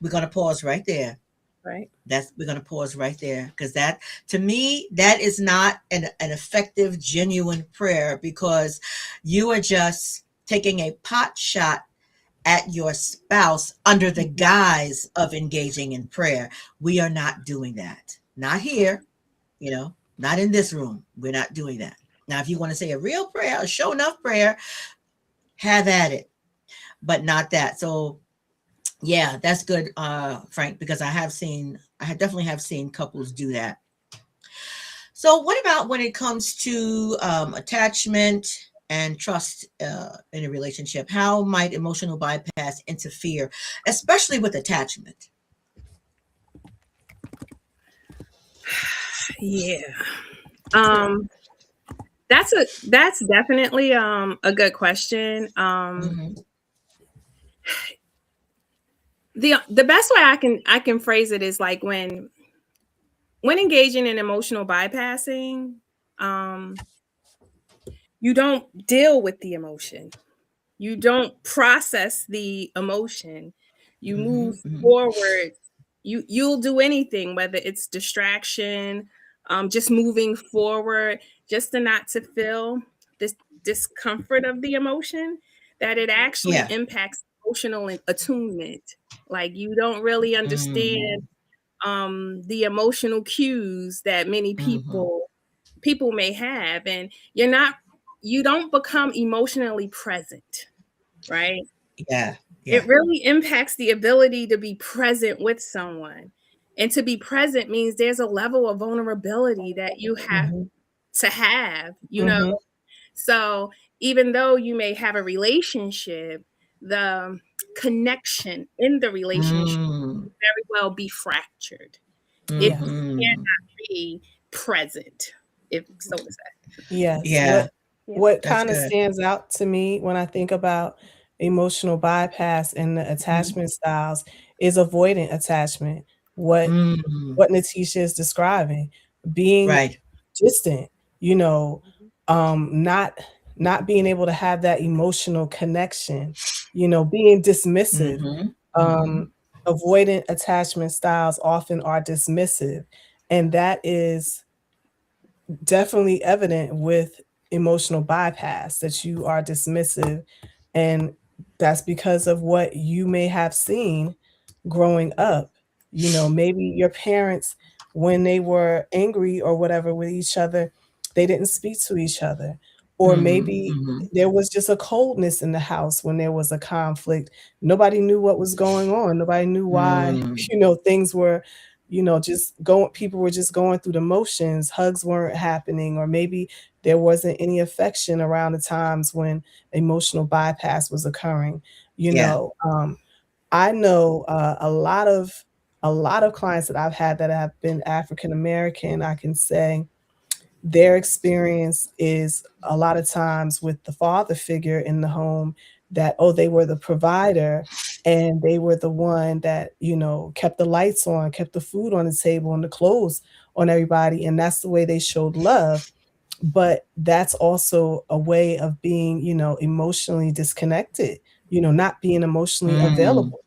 We're gonna pause right there. Right. That's We're gonna pause right there because that, to me, that is not an effective, genuine prayer because you are just taking a pot shot at your spouse under the Mhm. guise of engaging in prayer. We are not doing that. Not here, not in this room. We're not doing that. Now, if you want to say a real prayer, a show enough prayer, have at it, but not that. So yeah, that's good, Frank, because I definitely have seen couples do that. So what about when it comes to attachment and trust in a relationship? How might emotional bypass interfere, especially with attachment? Yeah. Um, that's definitely a good question. Mm-hmm. The best way I can phrase it is like when engaging in emotional bypassing, um, you don't deal with the emotion. You don't process the emotion. You Mm-hmm. move Mm-hmm. forward. You'll do anything, whether it's distraction, just moving forward, just to not to feel this discomfort of the emotion, that it actually Yeah. impacts emotional attunement. Like you don't really understand the emotional cues that many people may have, and you don't become emotionally present, right? Yeah. It Yeah. really impacts the ability to be present with someone. And to be present means there's a level of vulnerability that you have Mhm. to have, Mhm. So even though you may have a relationship, the connection in the relationship Mm. very well be fractured if Yes. you Mm-hmm. cannot be present, if so to say. Yes. Yeah. Yeah. What That's kind of good. stands out to me when I think about emotional bypass and the Mhm. attachment styles is avoidant attachment. What Mm. what Natesha is describing, being Right. distant, you know, Mhm. not being able to have that emotional connection, being dismissive. Mm-hmm. Mm-hmm. Um, Avoidant attachment styles often are dismissive, and that is definitely evident with emotional bypass that you are dismissive, and that's because of what you may have seen growing up. Maybe your parents, when they were angry or whatever with each other, they didn't speak to each other. Or Mm-hmm. maybe Mm-hmm. there was just a coldness in the house when there was a conflict. Nobody knew what was going on. Nobody knew why, Mm. things were, just going, people were just going through the motions. Hugs weren't happening, or maybe there wasn't any affection around the times when emotional bypass was occurring. You Yeah. know, um, I know a lot of clients that I've had that have been African American. I can say their experience is a lot of times with the father figure in the home, that, oh, they were the provider and they were the one that, kept the lights on, kept the food on the table and the clothes on everybody, and that's the way they showed love. But that's also a way of being, emotionally disconnected, not being emotionally Mm. available.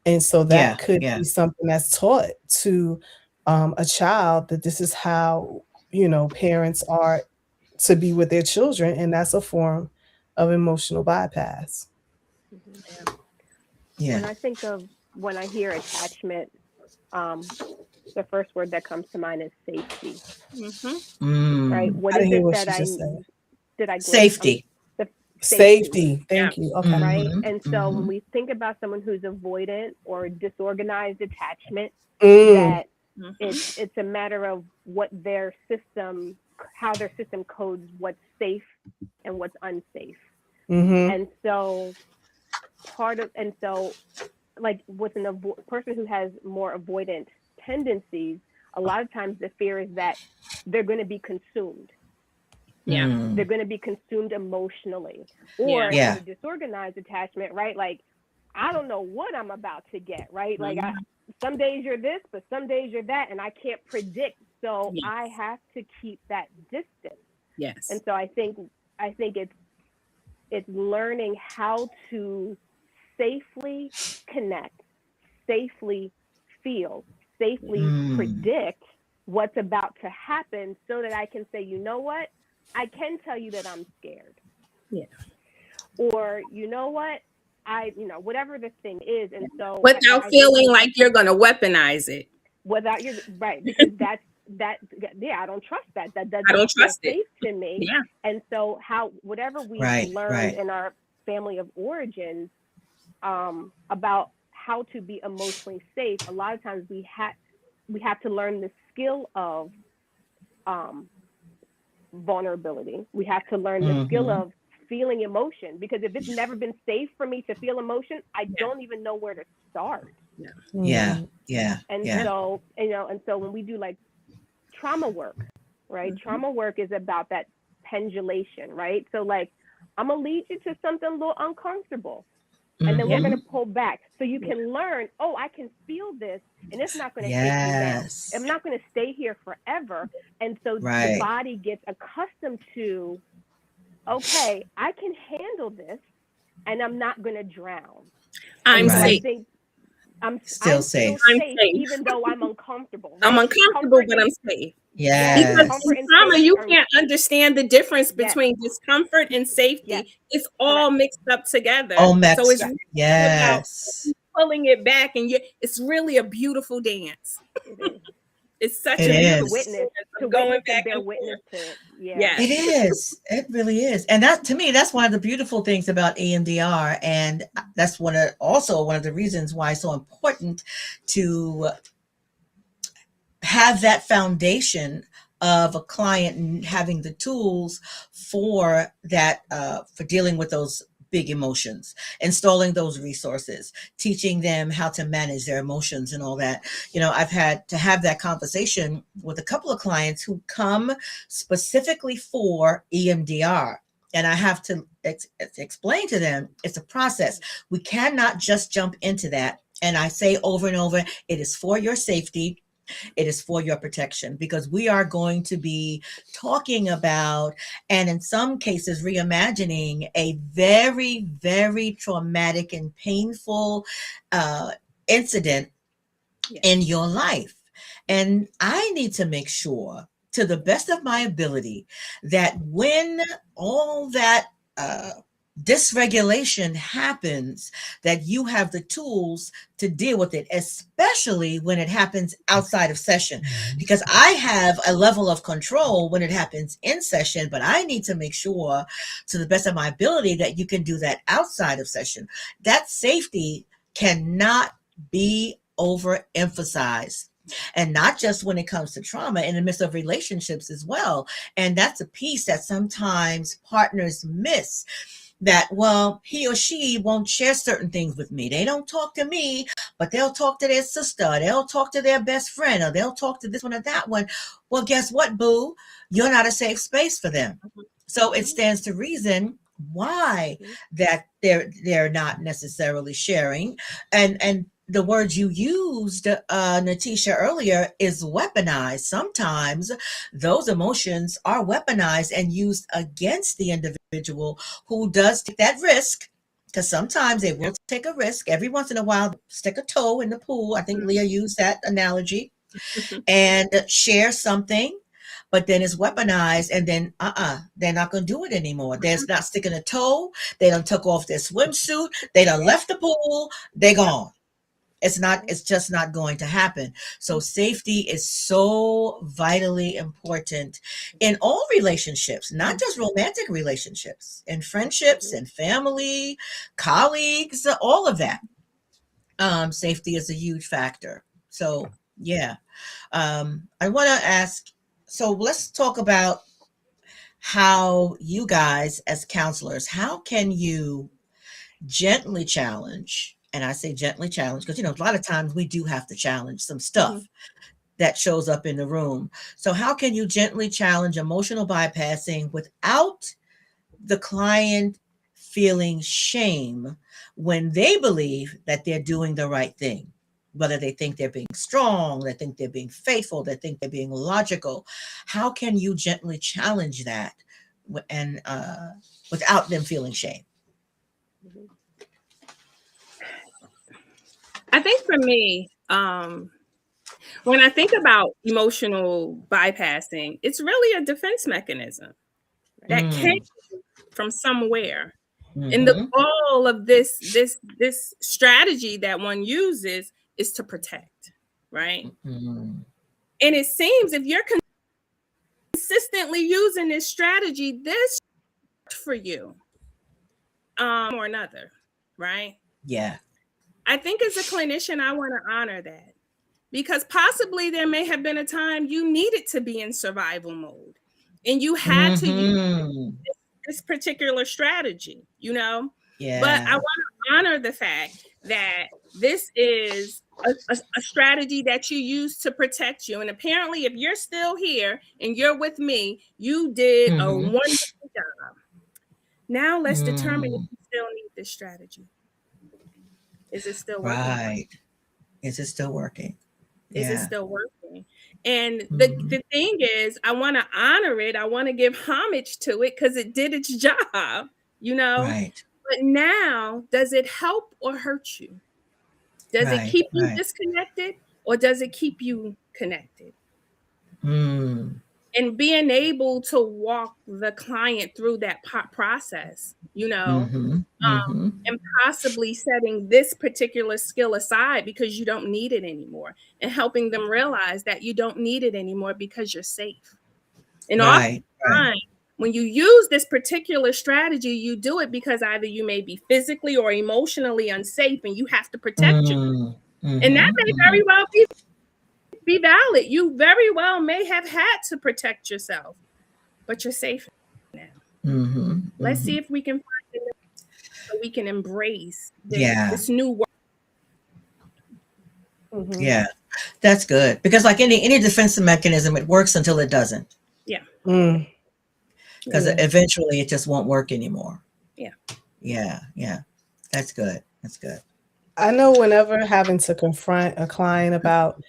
And so that Yeah. could Yeah. be something that's taught to, a child, that this is how, parents are to be with their children, and that's a form of emotional bypass. Mhm. Yeah. When I hear attachment, um, the first word that comes to mind is safety, Mm-hmm. right? Mm. What I is didn't hear it what that she just said. did I glitch? Safety. The safety, Safety, Yeah. thank you, okay. right? Mm-hmm. And so Mm-hmm. when we think about someone who's avoidant or disorganized attachment, Mm, that Mm-hmm. it's a matter of what their system, how their system codes what's safe and what's unsafe. mhm, And so and so like with person who has more avoidant tendencies, a lot of times the fear is that they're going to be consumed. Yeah. They're Mm. going to be consumed emotionally. Yeah. Or in Yeah. a disorganized attachment, right? Like, I don't know what I'm about to get, right? Like, Mhm. some days you're this, but some days you're that, and I can't predict. So I Yes. have to keep that distance. And Yes. so I think it's learning how to safely connect, safely feel, safely Mm. predict what's about to happen so that I can say, you know what? I can tell you that I'm scared. Yeah. Or, you know what? Whatever the thing is. And so Without I think feeling like you're going to weaponize it. without your, right, because that, yeah, I don't trust that. That I doesn't don't feel trust it. safe to me. Yeah. And so whatever we've Right. learned Right. in our family of origins, about how to be emotionally safe, a lot of times we have to learn the skill of um, vulnerability. We have to learn the skill Mm-hmm. of feeling emotion, because if it's never been safe for me to feel emotion, I Yeah. don't even know where to start. Yeah. Yeah. mhm, Yeah. And Yeah. so, when we do like trauma work, right? Mm-hmm. Trauma work is about that pendulation, right? So like, I'm gonna lead you to something a little uncomfortable, and then we're Yeah. going Mm-hmm. to pull back so you Yeah. can learn, oh, I can feel this, and it's not going to take me down. Yes. I'm not going to stay here forever. And so the Right. body gets accustomed to, okay, I can handle this, and I'm not going to drown. And I'm so I Right. safe. think Still I'm still safe. I'm safe safe. even though I'm uncomfortable, I'm right? uncomfortable, Comfort but is, I'm safe. Yes, Because Yes. in comfort and trauma, safety you are, can't understand the difference yes, between discomfort and yes, safety. It's all correct. mixed up together. Oh, So it's Mex. Yes, really about Yes. pulling it back, and it's really a beautiful dance. it is. It's such It a And beautiful is. dance to of going witness and back bear and witness forth. to it. Yeah. It Yes. is. It really is. And that to me, that's one of the beautiful things about EMDR. And that's one of the reasons why it's so important to have that foundation of a client having the tools for that for dealing with those big emotions, installing those resources, teaching them how to manage their emotions and all that. I've had to have that conversation with a couple of clients who come specifically for EMDR, and I have to explain to them it's a process. We cannot just jump into that. And I say over and over, it is for your safety, it is for your protection, because we are going to be talking about, and in some cases, reimagining a very, very traumatic and painful uh, incident Yes. in your life. And I need to make sure, to the best of my ability, that when all that uh, dysregulation happens, that you have the tools to deal with it, especially when it happens outside of session. Because I have a level of control when it happens in session, but I need to make sure, to the best of my ability, that you can do that outside of session. That safety cannot be overemphasized, and not just when it comes to trauma, in the midst of relationships as well. And that's a piece that sometimes partners miss, that, well, he or she won't share certain things with me, they don't talk to me, but they'll talk to their sister, or they'll talk to their best friend, or they'll talk to this one or that one. Well, guess what, boo, you're not a safe space for them. So it Mhm. stands to reason why Mhm. that they're not necessarily sharing. And the word you used, Natesha, earlier, is weaponized. Sometimes those emotions are weaponized and used against the individual who does take that risk, because sometimes they will take a risk. Every once in a while, stick a toe in the pool. I think Leah used that analogy, and share something, but then it's weaponized, and then they're not going to do it anymore. There's not sticking a toe. They done took off their swimsuit. They done left the pool. They Yep. gone. It's just not going to happen. So safety is so vitally important in all relationships, not just romantic relationships, in friendships Mhm. and family, colleagues, all of that. Safety is a huge factor. So yeah. I want to ask, so let's talk about how you guys, as counselors, how can you gently challenge? And I say gently challenge because, a lot of times we do have to challenge some Mhm. stuff that shows up in the room. So, how can you gently challenge emotional bypassing without the client feeling shame when they believe that they're doing the right thing? Whether they think they're being strong, they think they're being faithful, they think they're being logical. How can you gently challenge that and without them feeling shame? Mhm. I think for me, when I think about emotional bypassing, it's really a defense mechanism Right. that came Mm, from somewhere. And the mm-hmm, goal of this strategy that one uses is to protect, right? mm, And it seems if you're consistently using this strategy, this for you, or another, right? yeah. I think as a clinician, I want to honor that because possibly there may have been a time you needed to be in survival mode and you had to use Mm-hmm, this particular strategy, you know? But I yeah. want to honor the fact that this is a strategy that you use to protect you. And apparently, if you're still here and you're with me, you did a Mm-hmm, wonderful job. Now let's determine if mm, you still need this strategy. Is it still working for you? right. Is it still working? Is it Yeah. still working? And Mm-hmm, the thing is, I want to honor it. I want to give homage to it because it did its job, you know? right. But now, does it help or hurt you? Does it Right. keep you Right. disconnected or does it keep you connected? Mm. and being able to walk the client through that process, Mm-hmm. Mm-hmm. and possibly setting this particular skill aside because you don't need it anymore, and helping them realize that you don't need it anymore because you're safe. And Right. Right. oftentimes, when you use this particular strategy, you do it because either you may be physically or emotionally unsafe and you have to protect you. Mm. And that Mm-hmm. may Mm-hmm. very well be valid. You very well may have had to protect yourself, but you're safe now. Mm-hmm. Let's Mm-hmm. see if we can find it so we can embrace Yeah. this new world. Mhm. Yeah. That's good because, like any defensive mechanism, it works until it doesn't. Yeah. Mm. Because Yeah. eventually it just won't work anymore. Yeah. Yeah. Yeah. That's good. That's good. I know whenever having to confront a client about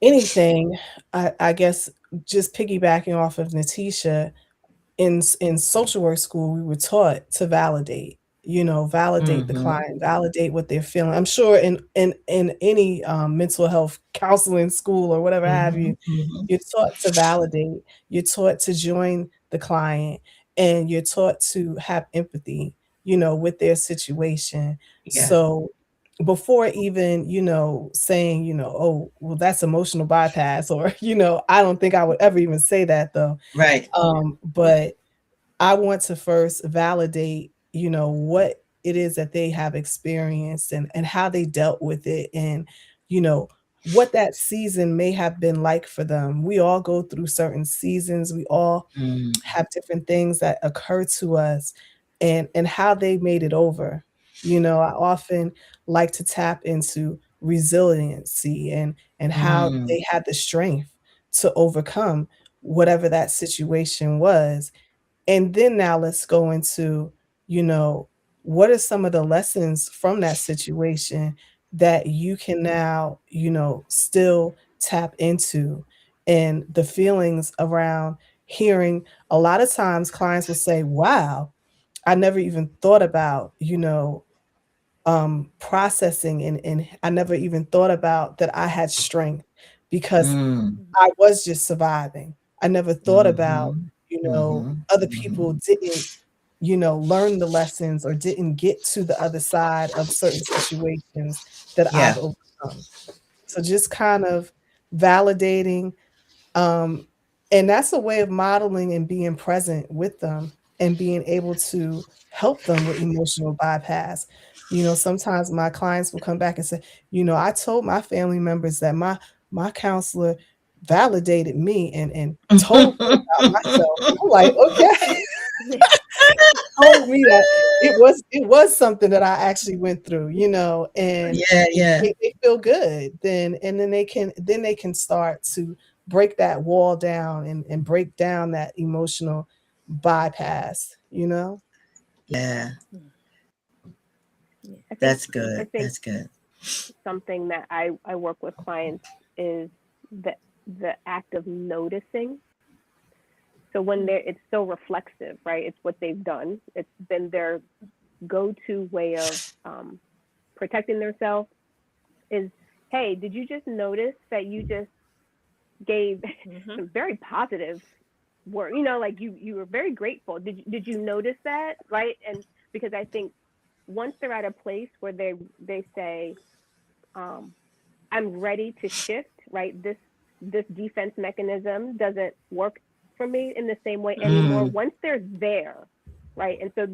anything, I guess just piggybacking off of Natesha, in social work school, we were taught to validate, validate the Mm-hmm. client, validate what they're feeling. I'm sure in any mental health counseling school or whatever have Mm-hmm. you, Mm-hmm. you're taught to validate, you're taught to join the client, and you're taught to have empathy, with their situation. Yeah. So before even, saying, oh, well, that's emotional bypass, or, I don't think I would ever even say that though. Right. But I want to first validate, what it is that they have experienced, and how they dealt with it, and, you know, what that season may have been like for them. We all go through certain seasons. We all Mm. have different things that occur to us, and how they made it over. I often like to tap into resiliency, and how Mm. they had the strength to overcome whatever that situation was. And then now let's go into, you know, what are some of the lessons from that situation that you can now, still tap into, and the feelings around hearing. A lot of times clients will say, "Wow, I never even thought about, processing, and I never even thought about that I had strength because Mm. I was just surviving. I never thought about, Mhm. Mhm. other people Mhm. didn't, learn the lessons, or didn't get to the other side of certain situations that I've Yeah. overcome." So just kind of validating, um, and that's a way of modeling and being present with them, and being able to help them with emotional bypass. Sometimes my clients will come back and say, "I told my family members that my counselor validated me, and told me about myself." And I'm like, "Okay." Told me that it was something that I actually went through, and Yeah, yeah. they feel good, then they can start to break that wall down, and break down that emotional bypass. Yeah. Yeah. I think That's I good. think That's good. something that I work with clients is the the act of noticing. So when it's so reflexive, right? It's what they've done. It's been their go-to way of protecting themselves. Is, hey, did you just notice that you just gave Mm-hmm. some very positive word? Like you were very grateful. Did you notice that, right? And because I think once they're at a place where they say, um, I'm ready to shift, right? This defense mechanism doesn't work for me in the same way anymore. Mm. Once they're there, right? And so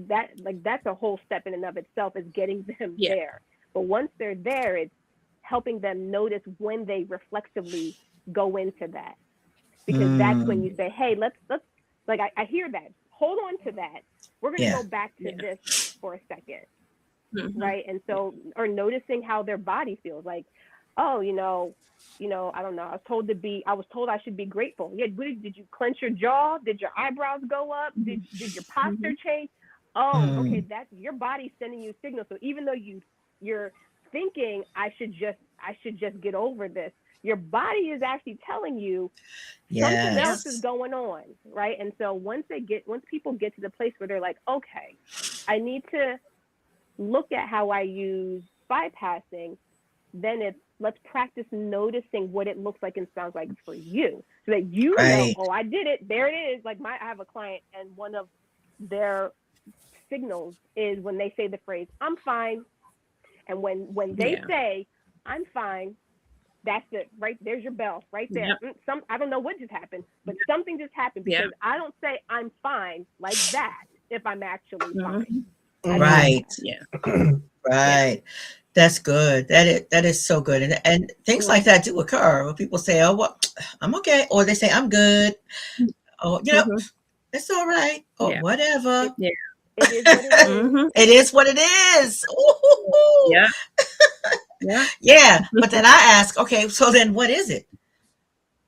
that's a whole step in and of itself, is getting them Yeah. there. But once they're there, it's helping them notice when they reflexively go into that, because that's when Mm. you say, hey, let's like I hear that. Hold on to that. We're gonna Yeah. go back to Yeah. this for a second, Mm-hmm. right? And so, or noticing how their body feels, like, oh, I don't know. I was told I should be grateful. Yeah, did you clench your jaw? Did your eyebrows go up? Did your Mm-hmm. posture change? Oh, okay, Mm. that's your body sending you signals. So even though you're thinking I should just get over this, your body is actually telling you something Yeah. else is Yes. going on, right? And so once people get to the place where they're like, okay, I need to look at how I use bypassing, then it's let's practice noticing what it looks like and sounds like for you, so that you know, Right. oh, I did it. There it is. Like I have a client, and one of their signals is when they say the phrase "I'm fine," and when they Yeah. say "I'm fine," that's it. Right there's your bell. Right there. Yep. Some I don't know what just happened, but something just happened Yeah. because I don't say "I'm fine" like that if I'm actually fine. Mhm. I do Mhm. Right. that. Yeah. Yeah. Right. That's good. That is so good. And things like that do occur when people say, "Oh, well, I'm okay," or they say, "I'm good," or Mhm. it's all right, or Yeah. It whatever. Yeah. it is what it is. Mhm. It is what it is. Ooh. Yeah. Yeah. Yeah. But then I ask, okay, so then what is it?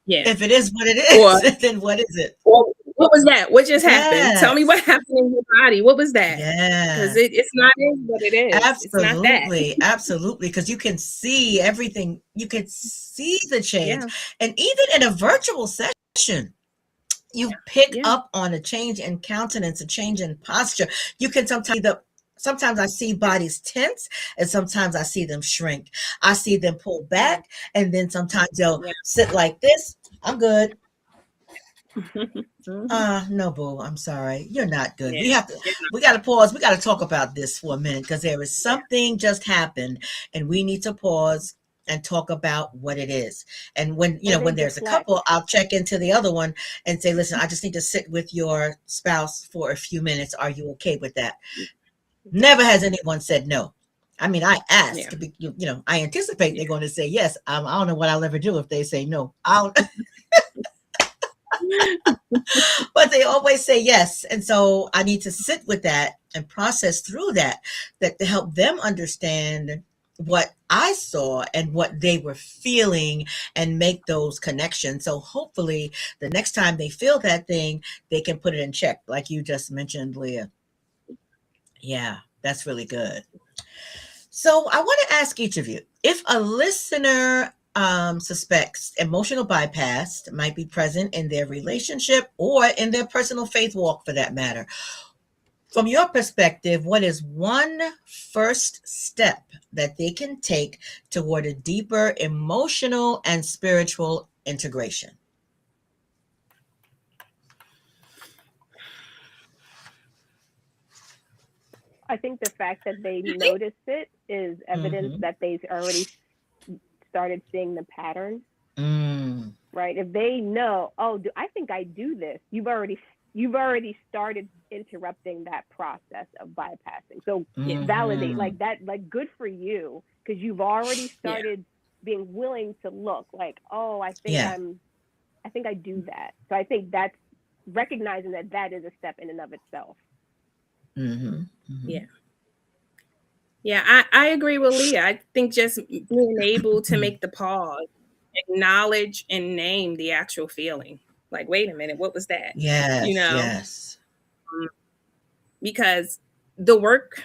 Yeah. If it is what it Or is, then what is it? or what was that? What just happened? Tell me what Yes. happened in your body. What was that? Because Yes. it's not is what it is. It's not that. Absolutely. Absolutely. Because you can see everything. You can see the change. Yeah. And even in a virtual session, you pick Yeah. up on a change in countenance, a change in posture. You can sometimes I see bodies tense and sometimes I see them shrink. I see them pull Mm. back and then sometimes they'll Yeah. sit like this. I'm good. Mhm. No, boo. I'm sorry. You're not good. Yeah. Yeah. We got to pause. We got to talk about this for a minute because there is Yeah. something just happened and we need to pause and talk about what it is. And Or they when there's a deflect. couple, I'll check into the other one and say, listen, I just need to sit with your spouse for a few minutes. Are you okay with that? Mhm. Never has anyone said no. I mean, I ask, Yeah. I anticipate they're going to say yes. I don't know what I'll ever do if they say no. I'll, but they always say yes. And so I need to sit with that and process through that to help them understand what I saw and what they were feeling and make those connections. So hopefully the next time they feel that thing, they can put it in check, like you just mentioned, Leah. Yeah, that's really good. So I want to ask each of you if a listener suspects emotional bypass might be present in their relationship or in their personal faith walk for that matter. From your perspective, what is one first step that they can take toward a deeper emotional and spiritual integration? I think the fact that they I think. notice it is evidence Mm-hmm. that they've already started seeing the pattern, Mm, right? If they know, oh, I think I do this, you've already started interrupting that process of bypassing. So Yeah. validate mm-hmm. like that, like good for you, because you've already Yeah. started being willing to look like, oh, Yeah. I think I do that. So I think that's recognizing that that is a step in and of itself. Mm-hmm. Mm-hmm. Yeah. Yeah. I agree with Leah. I think just being able to make the pause, acknowledge and name the actual feeling. Like, wait a minute, what was that? You Yes. know, Yes. because the work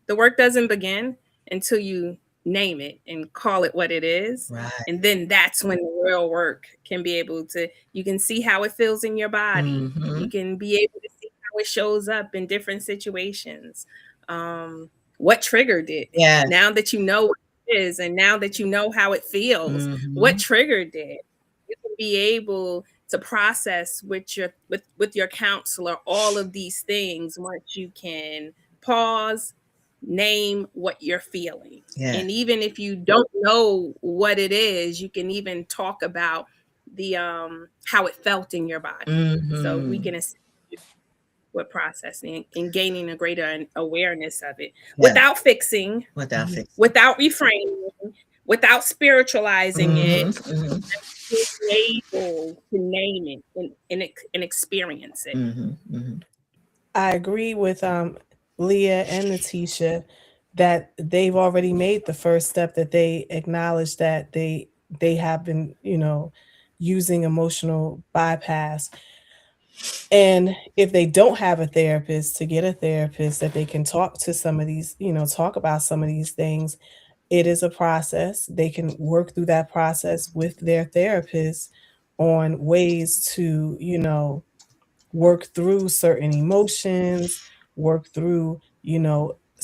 the work doesn't begin until you name it and call it what it is. Right. And then that's when the real work can be able to, you can see how it feels in your body. Mm-hmm. You can be able to see how it shows up in different situations. What triggered it? Yes. Now that you know what it is, and now that you know how it feels, what Mm-hmm. triggered it? You can be able to process with your counselor all of these things once you can pause, name what you're feeling. Yes. And even if you don't know what it is, you can even talk about the how it felt in your body. So we Mm-hmm. can assist with processing and gaining a greater awareness of it Yeah. without fixing, Without fixing. without reframing, without spiritualizing Mm-hmm. it, Mm-hmm. being able to name it and experience it. Mm-hmm. Mm-hmm. I agree with Leah and Natesha that they've already made the first step, that they acknowledge that they have been, using emotional bypass. And if they don't have a therapist, to get a therapist that they can talk to some of these, talk about some of these things. It is a process. They can work through that process with their therapist on ways to, work through certain emotions, work through,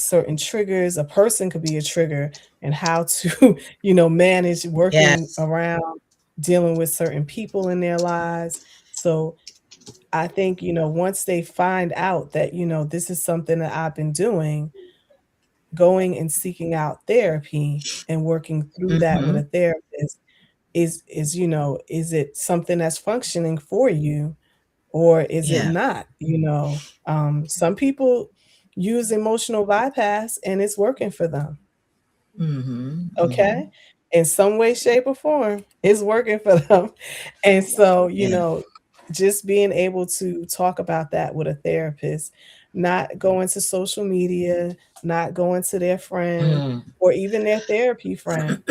certain triggers. A person could be a trigger, and how to, manage working Yes. around dealing with certain people in their lives. So I think, once they find out that, this is something that I've been doing, going and seeking out therapy and working through that with Mm-hmm. a therapist is, is it something that's functioning for you, or is it Yeah. not? Some people use emotional bypass and it's working for them. Mm-hmm. Okay. Mm-hmm. In some way, shape, or form, it's working for them. And so, Yeah. just being able to talk about that with a therapist, not going to social media, not going to their friend Mm. or even their therapy friend.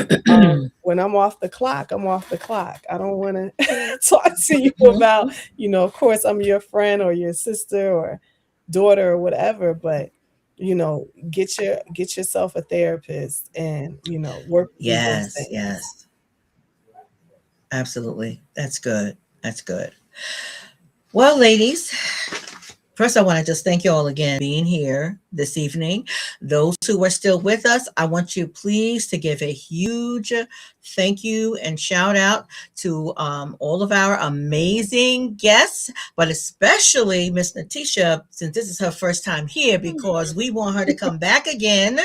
When I'm off the clock, I'm off the clock. I don't want to talk to you about, Mhm. of course, I'm your friend or your sister or daughter or whatever, but get yourself a therapist and work through those Yes, things. yes, absolutely. That's good. That's good. Well, ladies, first, I want to just thank you all again for being here this evening. Those who are still with us, I want you please to give a huge thank you and shout out to all of our amazing guests, but especially Miss Natesha, since this is her first time here, because we want her to come back again.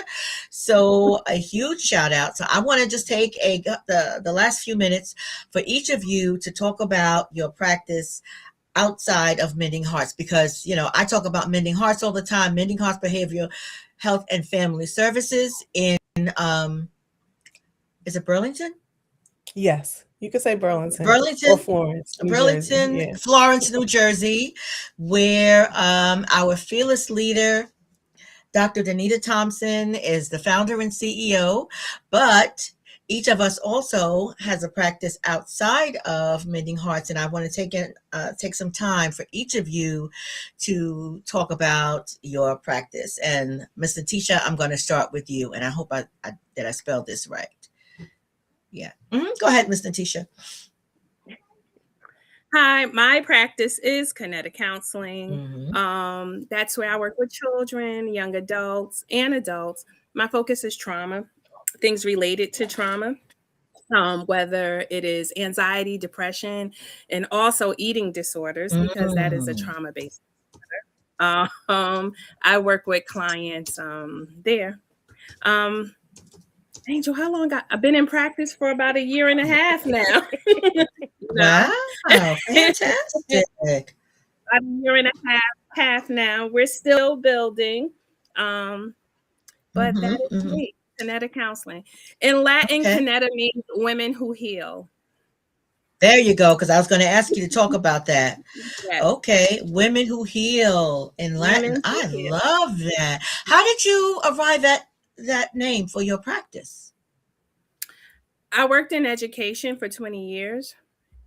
So a huge shout out. So I want to just take the last few minutes for each of you to talk about your practice outside of Mending Hearts, because I talk about Mending Hearts all the time. Mending Hearts Behavioral Health and Family Services in um is it Burlington? Yes, you could say Burlington or Burlington, Florence, New Jersey. Burlington, Yeah. Florence, New Jersey, where our fearless leader Dr. Danita Thompson is the founder and CEO, but each of us also has a practice outside of Mending Hearts, and I want to take some time for each of you to talk about your practice. And Ms. Natesha, I'm going to start with you, and I hope that I spelled this right. Yeah. Go ahead, Ms. Natesha. Hi, my practice is kinetic counseling. Mm-hmm. That's where I work with children, young adults, and adults. My focus is trauma, things related to trauma, whether it is anxiety, depression, and also eating disorders, because that is a Mm. trauma based. I work with clients there. Um, Angel, how long? I've been in practice for about a year and a half now. Wow, About fantastic. a year and a half now. We're still building. Um, but that Mm-hmm. is Mm-hmm. me, kinetic counseling. In Latin, Okay. kineta means women who heal. There you go, because I was going to ask you to talk about that. Yes, Okay, women who heal in Latin. women who I heal. love that. How did you arrive at that name for your practice? I worked in education for 20 years,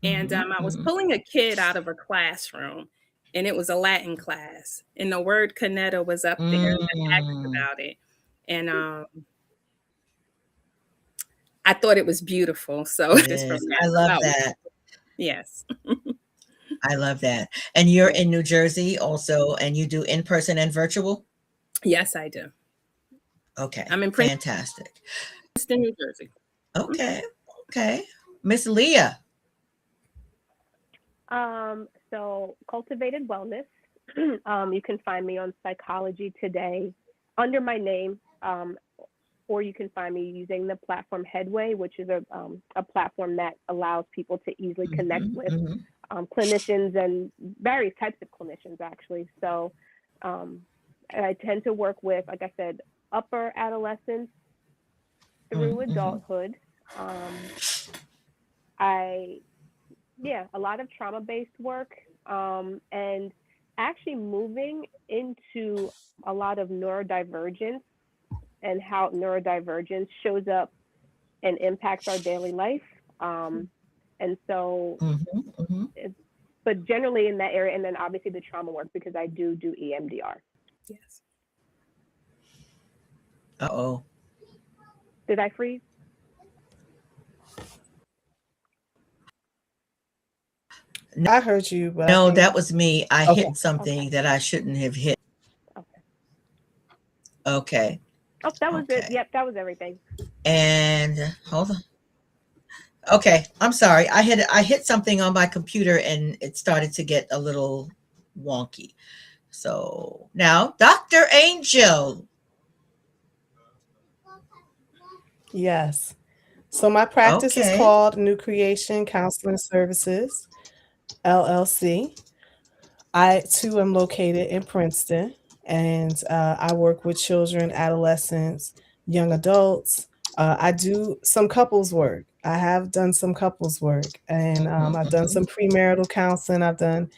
and Mm-hmm, I was mm-hmm. pulling a kid out of a classroom, and it was a Latin class, and the word kineta was up there, and I asked Mm, about it, and I thought it was beautiful. So it just from is. that, I love about that. yes, I love that. And you're in New Jersey also, and you do in person and virtual? yes, I do. Okay, I'm in fantastic. Princeton, New Jersey. Mhm. Okay, okay. Miss Leah. So cultivated wellness. You can find me on Psychology Today under my name, or you can find me using the platform Headway, which is a platform that allows people to easily connect Mm-hmm, with mm-hmm, clinicians and various types of clinicians, actually. So um, I tend to work with, like I said, upper adolescence through mm-hmm. adulthood. Um, I a lot of trauma based work, and actually moving into a lot of neurodivergence and how neurodivergence shows up and impacts our daily life. Um, and so, Mm-hmm, mm-hmm. it, but generally in that area, and then obviously the trauma work because I do EMDR. Yes. Uh-oh. Did I freeze? I heard you, but I No, think that was me. I okay. hit something Okay. that I shouldn't have hit. Okay. Okay. Oh, that was it. Okay. Yep, that was everything. And hold on. Okay, I'm sorry. I hit something on my computer and it started to get a little wonky. So now, Dr. Angel. Yes. So my practice is Okay. called New Creation Counseling Services, LLC. I too am located in Princeton, and I work with children, adolescents, young adults. I do some couples work. I have done some couples work, and Mhm, I've done mhm, some premarital counseling. I've done,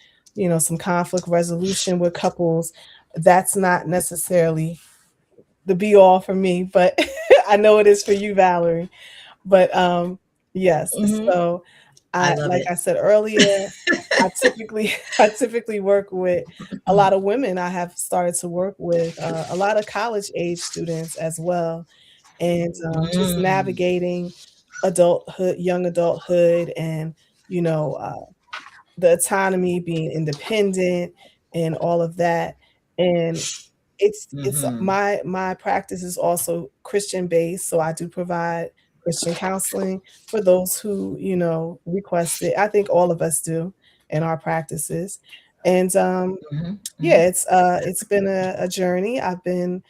some conflict resolution with couples. That's not necessarily the be all for me, but I know it is for you, Valerie. But yes, mhm. so I I love like it. I said earlier, I typically I typically work with a lot of women. I have started to work with a lot of college age students as well, and just Mm, navigating adulthood, young adulthood, and you know the autonomy, being independent, and all of that. And it's mhm, my practice is also Christian based, so I do provide Christian counseling for those who, request it. I think all of us do in our practices. And mhm, yeah, mhm. it's been a journey. I've been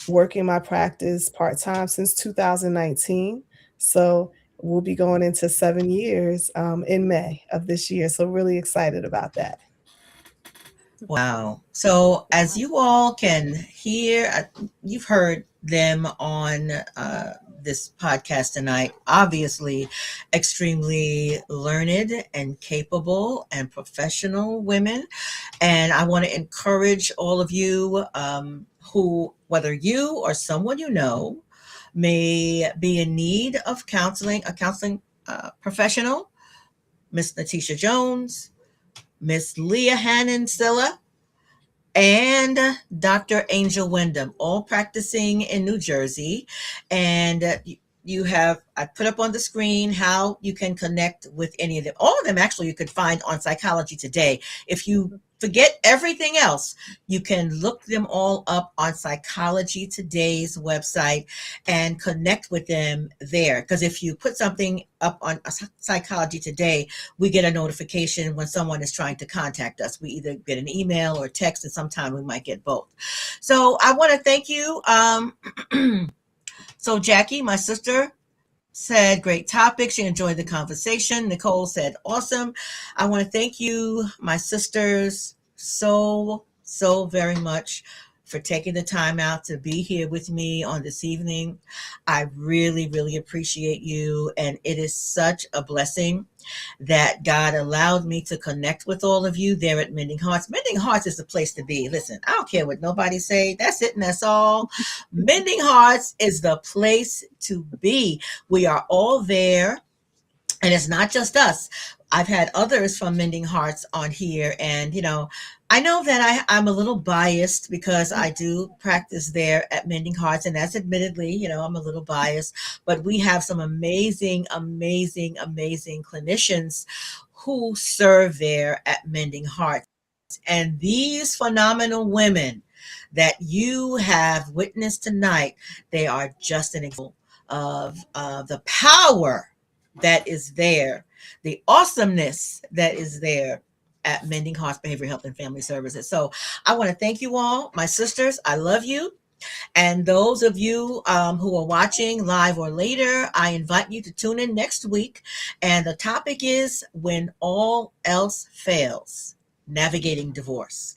working my practice part-time since 2019. So we'll be going into 7 years in May of this year. So really excited about that. Wow. So, as Wow. you all can hear, you've heard them on this podcast tonight. Obviously, extremely learned and capable and professional women. And I want to encourage all of you who, whether you or someone you know, may be in need of counseling, a counseling professional, Miss Natesha Jones, Miss Lia Hannon Sylla, and Dr. Angel Wyndham, all practicing in New Jersey. And you have, I put up on the screen how you can connect with any of them. All of them, actually, you could find on Psychology Today. If you forget everything else, you can look them all up on Psychology Today's website and connect with them there. Because if you put something up on Psychology Today, we get a notification when someone is trying to contact us. We either get an email or text, and sometimes we might get both. So I want to thank you. So Jackie, my sister, said great topic. She enjoyed the conversation. Nicole said awesome. I want to thank you, my sisters, so very much for taking the time out to be here with me on this evening. I really appreciate you, and it is such a blessing that God allowed me to connect with all of you there at Mending Hearts. Mending Hearts is the place to be. Listen, I don't care what nobody say. That's it and that's all. Mending Hearts is the place to be. We are all there, and it's not just us. I've had others from Mending Hearts on here, and I know that I'm a little biased because I do practice there at Mending Hearts, and that's admittedly, I'm a little biased, but we have some amazing clinicians who serve there at Mending Hearts. And these phenomenal women that you have witnessed tonight, they are just an example of the power that is there, the awesomeness that is there at Mending Hearts Behavioral Health and Family Services. So I want to thank you all, my sisters. I love you. And those of you who are watching live or later, I invite you to tune in next week. And the topic is When All Else Fails, Navigating Divorce.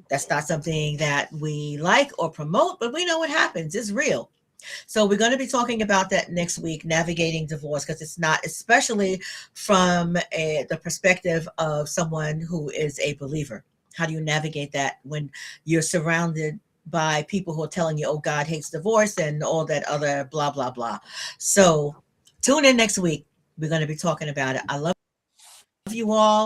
That's not something that we like or promote, but we know what happens. It's real. So we're going to be talking about that next week, navigating divorce, because it's not, especially from the perspective of someone who is a believer. How do you navigate that when you're surrounded by people who are telling you, oh, God hates divorce and all that other blah, blah, blah. So tune in next week. We're going to be talking about it. I love you all.